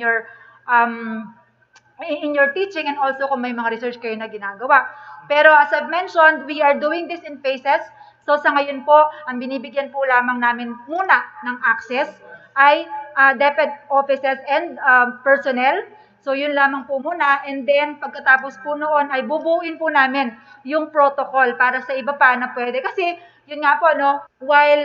your teaching, and also kung may mga research kayo na ginagawa. Pero as I've mentioned, we are doing this in phases. So sa ngayon po, ang binibigyan po lamang namin muna ng access ay DepEd offices and personnel. So yun lamang po muna, and then pagkatapos po noon ay bubuuin po namin yung protocol para sa iba pa na pwede. Kasi yun nga po, while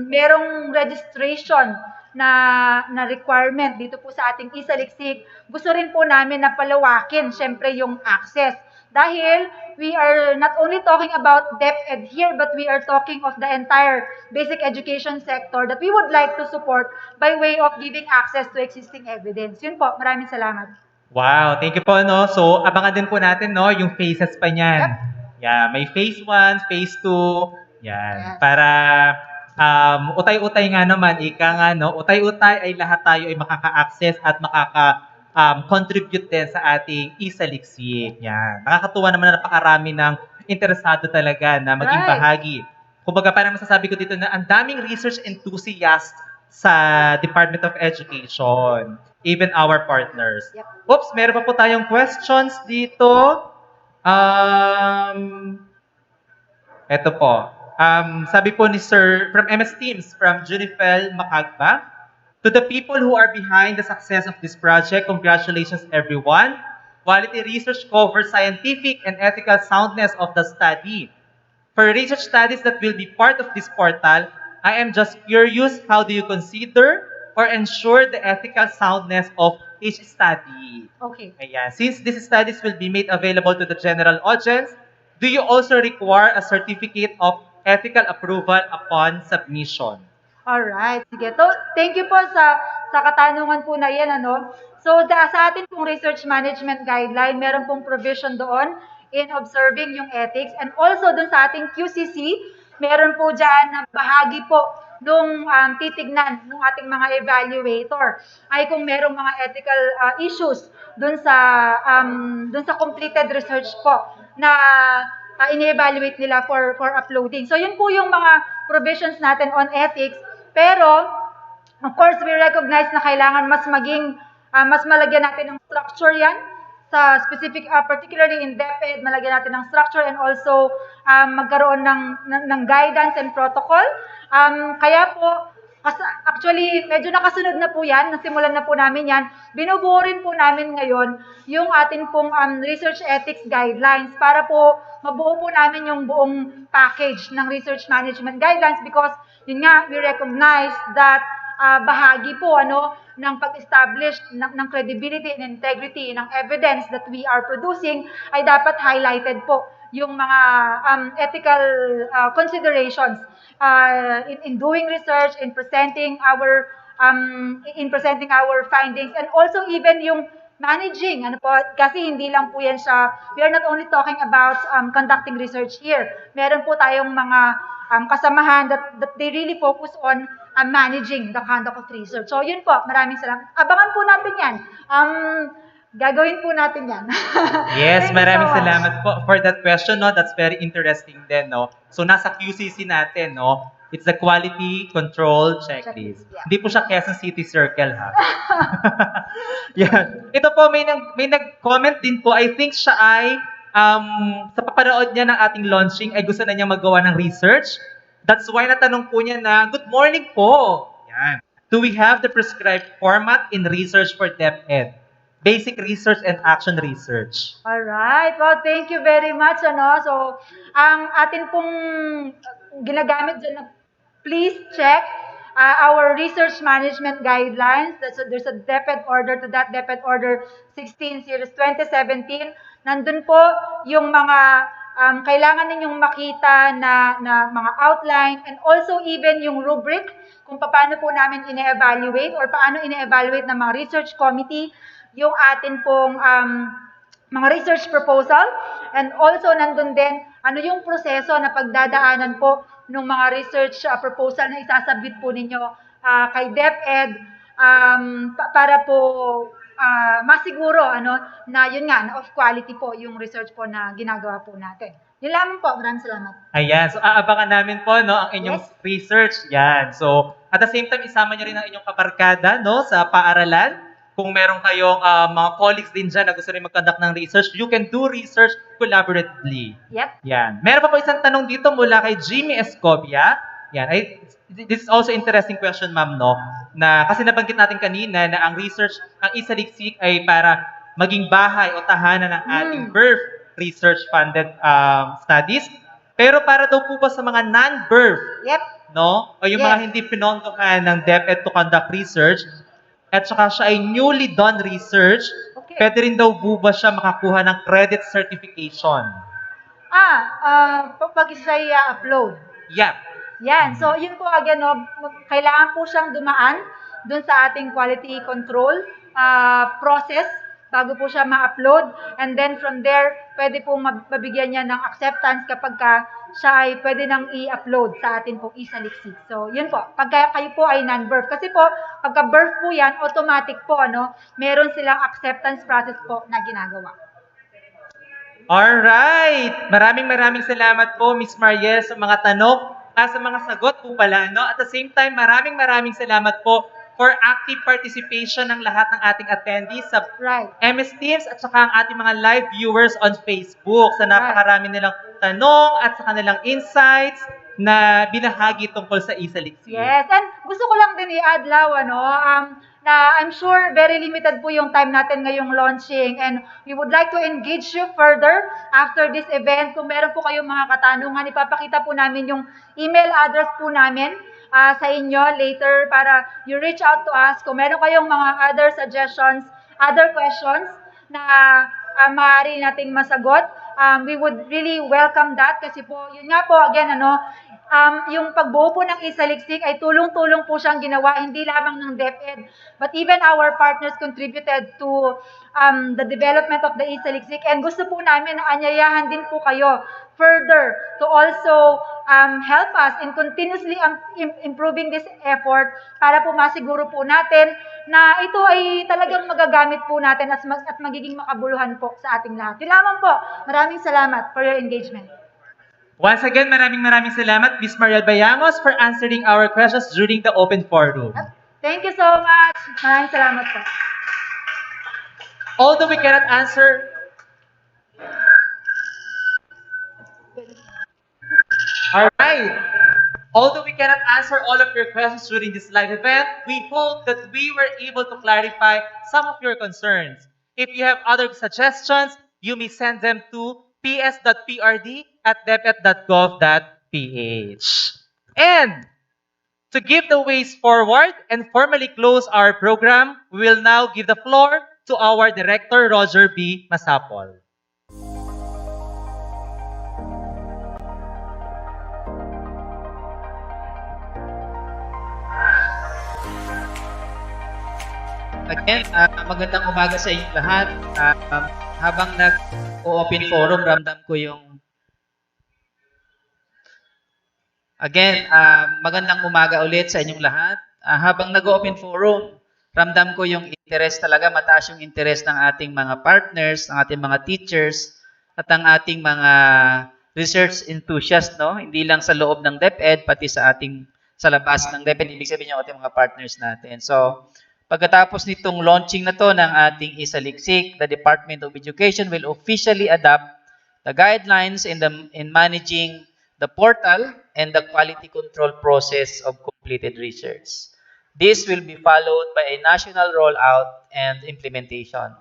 merong registration na requirement dito po sa ating E-Saliksik, gusto rin po namin na palawakin syempre yung access. Dahil we are not only talking about DepEd here, but we are talking of the entire basic education sector that we would like to support by way of giving access to existing evidence. Yun po, maraming salamat. Wow, thank you po, no? So, abangan din po natin, no, yung phases pa niyan. Yep. Yeah, may phase 1, phase 2, yan. Yes. Para utay-utay nga naman, ika nga, no? Utay-utay ay lahat tayo ay makaka-access at contribute din sa ating E-Saliksik. Yan. Nakakatuwa naman na napakarami ng interesado talaga na maging Right. bahagi. Kumbaga, parang masasabi ko dito na ang daming research enthusiast sa Department of Education, even our partners. Yep. Oops, meron pa po tayong questions dito. Ito po. Sabi po ni Sir, from MS Teams, from Junifel Macagba, to the people who are behind the success of this project, congratulations everyone. Quality research covers scientific and ethical soundness of the study. For research studies that will be part of this portal, I am just curious, how do you consider or ensure the ethical soundness of each study? Okay. Ayan. Since these studies will be made available to the general audience, do you also require a certificate of ethical approval upon submission? Alright, sige. So, thank you po sa katanungan po na yan, So, sa atin pong research management guideline, meron pong provision doon in observing yung ethics, and also doon sa ating QCC, meron po dyan na bahagi po nung titignan ng ating mga evaluator ay kung merong mga ethical issues doon sa completed research po na ini-evaluate nila for uploading. So, yun po yung mga provisions natin on ethics. Pero, of course, we recognize na kailangan mas malagyan natin ng structure yan sa specific, particularly in DepEd, malagyan natin ng structure, and also magkaroon ng guidance and protocol. Kaya po, actually, medyo nakasunod na po yan, nasimulan na po namin yan. Binubuo rin po namin ngayon yung ating pong research ethics guidelines para po mabuo po namin yung buong package ng research management guidelines, because yun nga, we recognize that bahagi po ng pag-establish ng credibility and integrity ng evidence that we are producing ay dapat highlighted po yung mga ethical considerations in doing research, in presenting our findings, and also even yung managing, kasi hindi lang po yan siya, we are not only talking about conducting research here. Meron po tayong mga kasamahan that they really focus on managing the conduct of research. So, yun po, maraming salamat. Abangan po natin yan. Gagawin po natin yan. Yes, maraming so salamat po for that question, no? That's very interesting din, no? So, nasa QCC natin, no? It's the Quality Control Checklist. Yeah. Hindi po siya Quezon City Circle, ha? Yan. Ito po, may nag-comment din po. I think siya ay, sa papanood niya ng ating launching, ay gusto na niya magawa ng research. That's why natanong po niya na, good morning po. Yan. Do we have the prescribed format in research for DepEd? Basic research and action research. Alright. Well, thank you very much. So, ang atin pong ginagamit dyan, please check our research management guidelines. There's a DepEd order to that, DepEd Order 16 Series 2017. Nandun po yung mga kailangan ninyong makita na mga outline and also even yung rubric kung paano po namin ine-evaluate or paano ine-evaluate ng mga research committee yung atin pong mga research proposal, and also nandun din ano yung proseso na pagdadaanan po ng mga research proposal na isasabit po ninyo kay DepEd para po masiguro na yun nga, na of quality po yung research po na ginagawa po natin. Yun lamang po. Maraming salamat. Ayan. So, aabangan namin po, no, ang inyong research. Yan. So, at the same time, isama nyo rin ang inyong kabarkada, no, sa paaralan. Kung meron kayong mga colleagues din dyan na gusto rin mag-conduct ng research, you can do research collaboratively. Yep. Yan. Meron pa po isang tanong dito mula kay Jimmy Escobia. Yan. This is also interesting question, ma'am, no? Na, kasi nabanggit natin kanina na ang research, ang E-Saliksik ay para maging bahay o tahanan ng ating birth research-funded studies. Pero para daw po ba sa mga non-birth, no? O yung mga hindi pinondohan ng DepEd to conduct research, at saka siya ay newly done research, pwede rin daw po ba siya makakuha ng credit certification? Pag siya upload. Yeah. Yan. So, yun po again, no, kailangan po siyang dumaan dun sa ating quality control process bago po siya ma-upload. And then from there, pwede po mabigyan niya ng acceptance kapag siya ay pwede nang i-upload sa atin po E-Saliksik. So, yun po. Pagka kayo po ay non-birth. Kasi po, pagka birth po yan, automatic po, meron silang acceptance process po na ginagawa. Alright! Maraming salamat po, Miss Mariel, sa mga tanong, sa mga sagot po pala, no? At the same time, maraming salamat po for active participation ng lahat ng ating attendees sa MS Teams at saka ang ating mga live viewers on Facebook sa napakarami nilang tanong at sa kanilang insights na binahagi tungkol sa E-Saliksik. Yes, and gusto ko lang din i-add, Lau, na I'm sure very limited po yung time natin ngayong launching, and we would like to engage you further after this event. Kung meron po kayong mga katanungan, ipapakita po namin yung email address po namin sa inyo later para you reach out to us. Kung meron kayong mga other suggestions, other questions na maaari nating masagot, we would really welcome that kasi po, yun nga po, again, yung pagbuo po ng E-Saliksik ay tulong-tulong po siyang ginawa, hindi lamang ng DepEd, but even our partners contributed to the development of the E-Saliksik, and gusto po namin na anyayahan din po kayo further to also help us in continuously improving this effort para po masiguro po natin na ito ay talagang magagamit po natin at magiging makabuluhan po sa ating lahat. Yun lamang po. Maraming salamat for your engagement. Once again, maraming salamat, Ms. Mariel Bayangos, for answering our questions during the open forum. Thank you so much. Maraming salamat po. Although we cannot answer... Alright. Although we cannot answer all of your questions during this live event, we hope that we were able to clarify some of your concerns. If you have other suggestions, you may send them to ps.prd@deped.gov.ph. And to give the ways forward and formally close our program, we will now give the floor to our Director, Roger B. Masapol. Again, magandang umaga sa inyong lahat. Habang nag-open forum, ramdam ko yung... Again, magandang umaga ulit sa inyong lahat. Habang nag-open forum, ramdam ko yung interest talaga, mataas yung interest ng ating mga partners, ng ating mga teachers, at ang ating mga research enthusiasts, no? Hindi lang sa loob ng DepEd, pati sa labas ng DepEd, ibig sabihin yung ating mga partners natin. So, pagkatapos nitong launching na to ng ating E-Saliksik, the Department of Education will officially adopt the guidelines in managing the portal and the quality control process of completed research. This will be followed by a national rollout and implementation.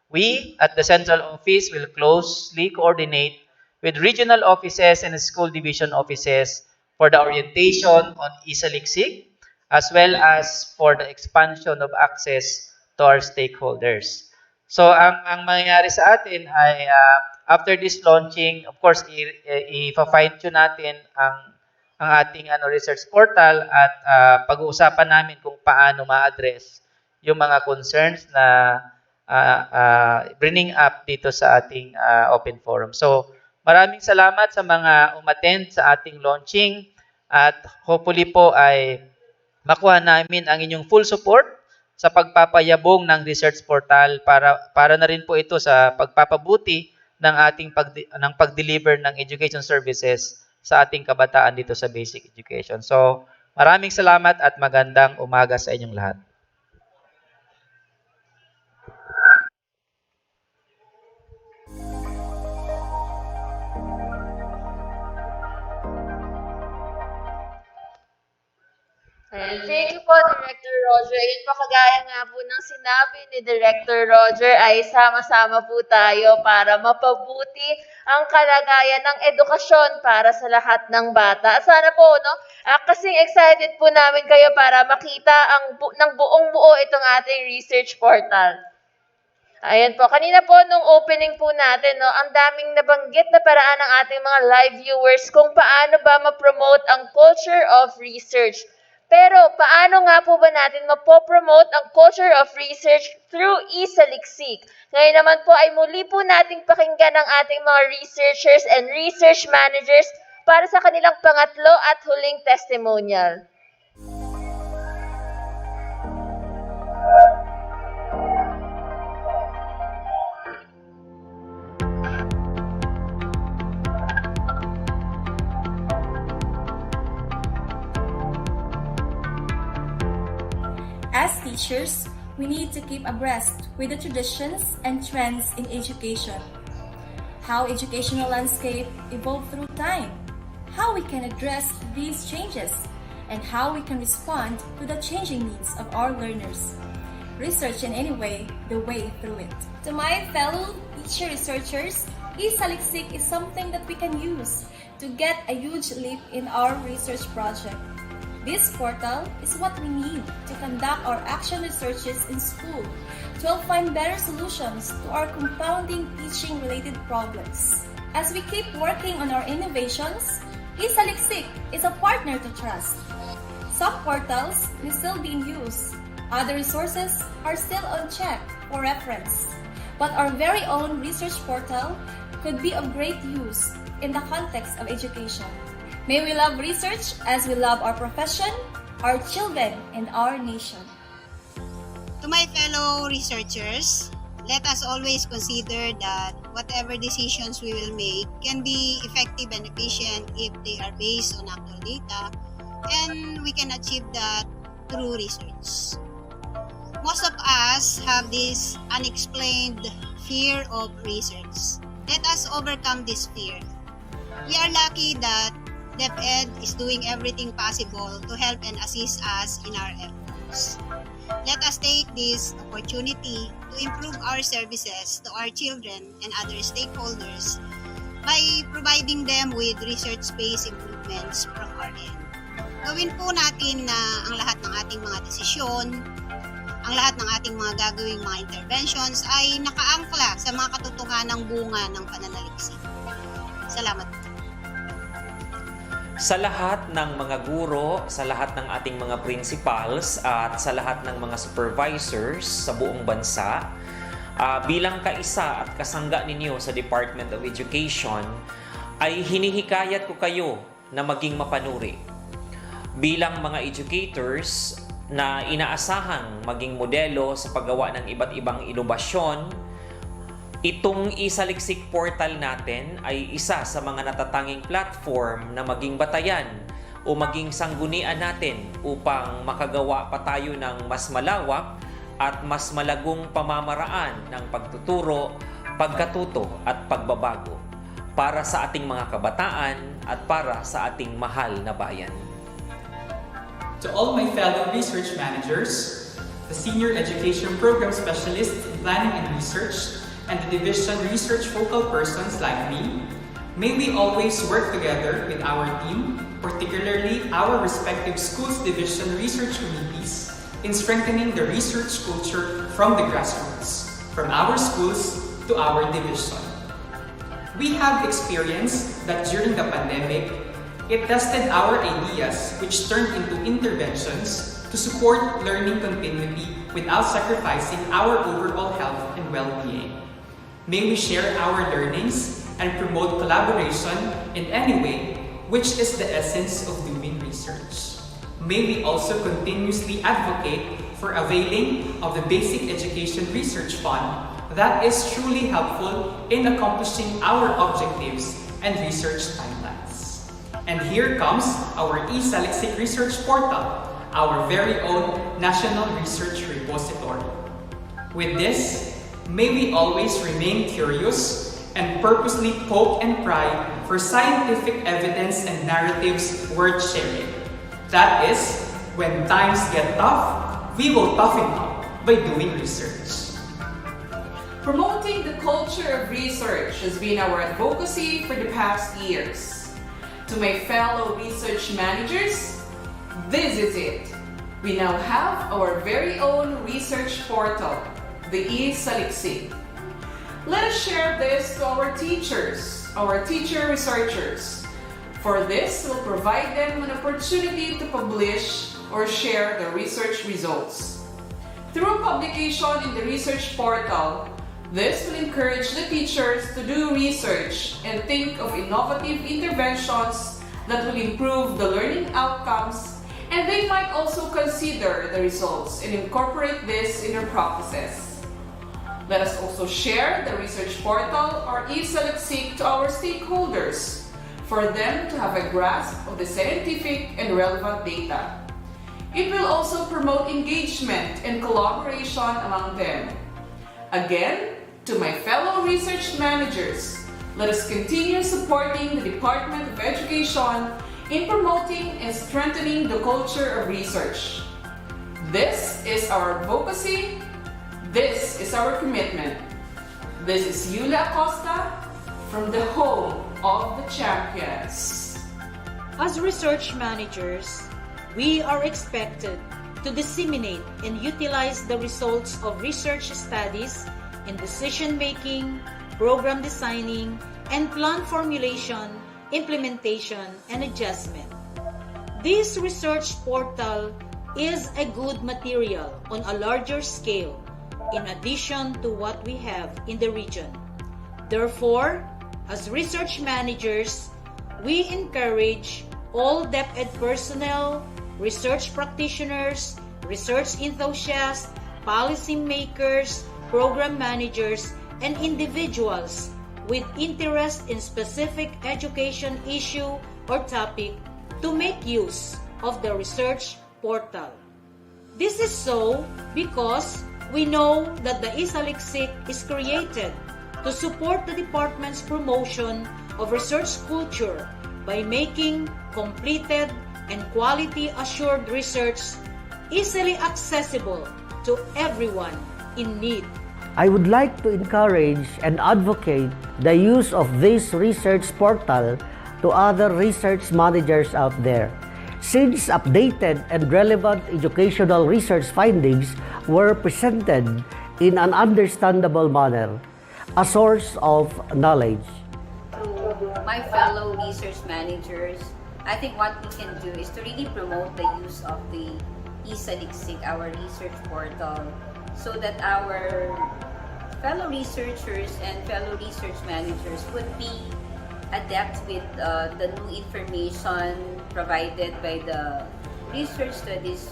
We at the Central Office will closely coordinate with regional offices and school division offices for the orientation on E-Saliksik, as well as for the expansion of access to our stakeholders. So, ang mangyayari sa atin ay after this launching, of course, i-fine tune natin ang ating research portal at pag-uusapan namin kung paano ma-address yung mga concerns na bringing up dito sa ating open forum. So, maraming salamat sa mga umattend sa ating launching at hopefully po ay makuha namin ang inyong full support sa pagpapayabong ng research portal para na rin po ito sa pagpapabuti ng ating pag-deliver ng education services sa ating kabataan dito sa basic education. So, maraming salamat at magandang umaga sa inyong lahat. Thank you po, Director Roger. Yun po, kagaya nga po ng sinabi ni Director Roger, ay sama-sama po tayo para mapabuti ang kalagayan ng edukasyon para sa lahat ng bata. Sana po, no, kasing excited po namin kayo para makita ng buong buo itong ating research portal. Ayan po, kanina po nung opening po natin, no, ang daming nabanggit na paraan ng ating mga live viewers kung paano ba ma-promote ang culture of research. Pero paano nga po ba natin mapopromote ang culture of research through E-Saliksik? Ngayon naman po ay muli po nating pakinggan ang ating mga researchers and research managers para sa kanilang pangatlo at huling testimonial. As teachers, we need to keep abreast with the traditions and trends in education, how educational landscape evolve through time, how we can address these changes, and how we can respond to the changing needs of our learners. Research in any way, the way through it. To my fellow teacher researchers, E-Saliksik is something that we can use to get a huge leap in our research project. This portal is what we need to conduct our action researches in school to help find better solutions to our compounding teaching-related problems. As we keep working on our innovations, E-Saliksik is a partner to trust. Some portals may still be in use. Other resources are still on check for reference. But our very own research portal could be of great use in the context of education. May we love research as we love our profession, our children, and our nation. To my fellow researchers, let us always consider that whatever decisions we will make can be effective and efficient if they are based on actual data, and we can achieve that through research. Most of us have this unexplained fear of research. Let us overcome this fear. We are lucky that DepEd is doing everything possible to help and assist us in our efforts. Let us take this opportunity to improve our services to our children and other stakeholders by providing them with research-based improvements from our end. Gawin po natin na ang lahat ng ating mga desisyon, ang lahat ng ating mga gagawing mga interventions ay nakaangkla sa mga katotohanang bunga ng pananaliksik. Salamat po. Sa lahat ng mga guro, sa lahat ng ating mga principals at sa lahat ng mga supervisors sa buong bansa, bilang kaisa at kasangga ninyo sa Department of Education, ay hinihikayat ko kayo na maging mapanuri. Bilang mga educators na inaasahang maging modelo sa paggawa ng iba't ibang inobasyon, itong E-Saliksik portal natin ay isa sa mga natatanging platform na maging batayan o maging sanggunian natin upang makagawa pa tayo ng mas malawak at mas malagong pamamaraan ng pagtuturo, pagkatuto at pagbabago para sa ating mga kabataan at para sa ating mahal na bayan. To all my fellow research managers, the Senior Education Program Specialist in Planning and Research, and the Division Research Focal Persons like me, may we always work together with our team, particularly our respective schools division research committees, in strengthening the research culture from the grassroots, from our schools to our division. We have experienced that during the pandemic, it tested our ideas which turned into interventions to support learning continuity without sacrificing our overall health and well-being. May we share our learnings and promote collaboration in any way, which is the essence of doing research. May we also continuously advocate for availing of the Basic Education Research Fund that is truly helpful in accomplishing our objectives and research timelines. And here comes our E-Saliksik Research Portal, our very own National Research Repository. With this, may we always remain curious and purposely poke and pry for scientific evidence and narratives worth sharing. That is, when times get tough, we will toughen up by doing research. Promoting the culture of research has been our advocacy for the past years. To my fellow research managers, this is it. We now have our very own research portal, the E-Saliksik. Let us share this to our teachers, our teacher researchers. For this will provide them an opportunity to publish or share their research results. Through publication in the research portal, this will encourage the teachers to do research and think of innovative interventions that will improve the learning outcomes, and they might also consider the results and incorporate this in their practices. Let us also share the research portal or E-Saliksik to our stakeholders for them to have a grasp of the scientific and relevant data. It will also promote engagement and collaboration among them. Again, to my fellow research managers, let us continue supporting the Department of Education in promoting and strengthening the culture of research. This is our advocacy. This is our commitment. This is Yula Acosta from the home of the champions. As research managers, we are expected to disseminate and utilize the results of research studies in decision-making, program designing, and plan formulation, implementation, and adjustment. This research portal is a good material on a larger scale in addition to what we have in the region. Therefore, as research managers, we encourage all DepEd personnel, research practitioners, research enthusiasts, policy makers, program managers, and individuals with interest in specific education issue or topic to make use of the research portal. This is so because we know that the E-Saliksik is created to support the department's promotion of research culture by making completed and quality-assured research easily accessible to everyone in need. I would like to encourage and advocate the use of this research portal to other research managers out there, since updated and relevant educational research findings were presented in an understandable manner, a source of knowledge. To my fellow research managers, I think what we can do is to really promote the use of the E-Saliksik, our research portal, so that our fellow researchers and fellow research managers would be adept with the new information provided by the research studies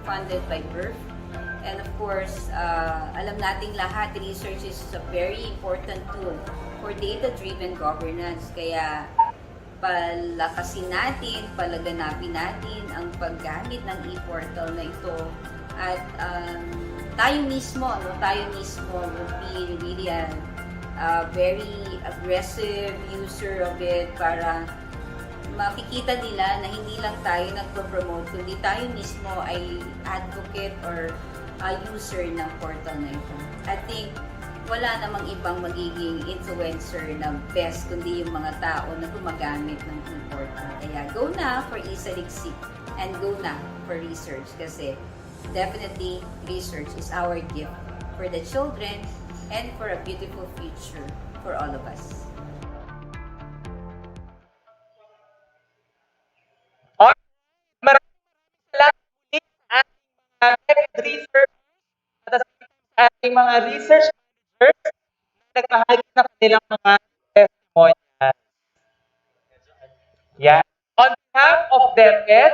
funded by BERF. And of course, alam nating lahat, research is a very important tool for data-driven governance. Kaya palakasin natin, palaganapin natin ang paggamit ng e-portal na ito. At tayo mismo would be really a very aggressive user of it para makikita nila na hindi lang tayo nagpo-promote, kundi tayo mismo ay advocate or user ng portal na ito. I think wala namang ibang magiging influencer na best kundi yung mga tao na gumagamit ng e-portal. Kaya go na for E-Saliksik and go na for research kasi definitely research is our gift for the children and for a beautiful future for all of us. research at sa ating mga research managers na nagbahagi ng kanilang mga testimonials. Yeah. On behalf of DepEd,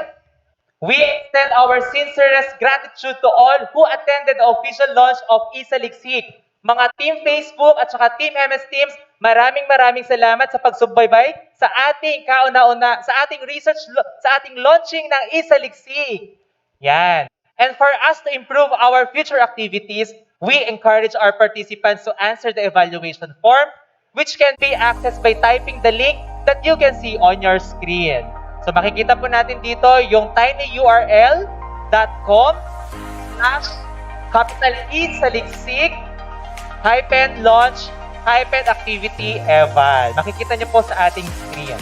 we extend our sincerest gratitude to all who attended the official launch of E-Saliksik. Mga Team Facebook at saka Team MS Teams, maraming salamat sa pagsubaybay sa ating kauna-una, sa ating research, sa ating launching ng E-Saliksik. Yan. And for us to improve our future activities, we encourage our participants to answer the evaluation form, which can be accessed by typing the link that you can see on your screen. So makikita po natin dito yung tinyurl.com/E-Saliksik -launch-activity eval. Makikita niyo po sa ating screen.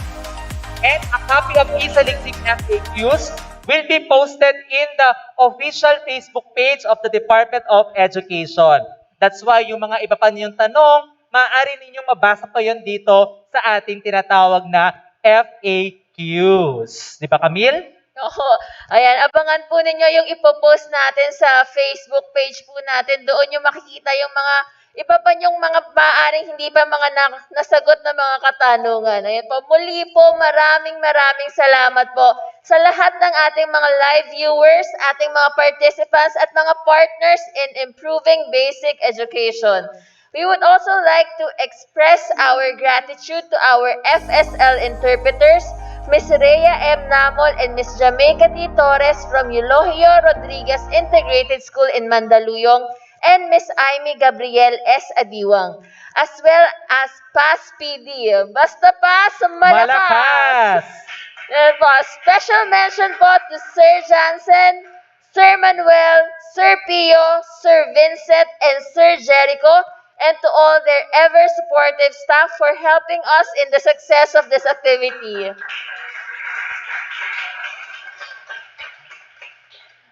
And a copy of E-Saliksik FAQs will be posted in the official Facebook page of the Department of Education. That's why yung mga iba pa niyong tanong, maaari ninyong mabasa pa yun dito sa ating tinatawag na FAQs. Di ba, Camille? Oo. Ayan, abangan po ninyo yung ipopost natin sa Facebook page po natin. Doon yung makikita yung mga iba pa yung mga maaaring hindi pa mga nasagot na mga katanungan. Ayan po, muli po, maraming salamat po sa lahat ng ating mga live viewers, ating mga participants at mga partners in improving basic education. We would also like to express our gratitude to our FSL interpreters, Ms. Rhea M. Namol and Ms. Jamaica T. Torres from Eulogio Rodriguez Integrated School in Mandaluyong, and Ms. Aimee Gabriel S. Adiwang, as well as PAS PD. Basta PAS, malakas! Special mention po to Sir Jansen, Sir Manuel, Sir Pio, Sir Vincent, and Sir Jericho, and to all their ever-supportive staff for helping us in the success of this activity.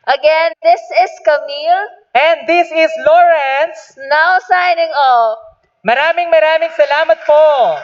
Again, this is Camille. And this is Lawrence. Now signing off. Maraming salamat po.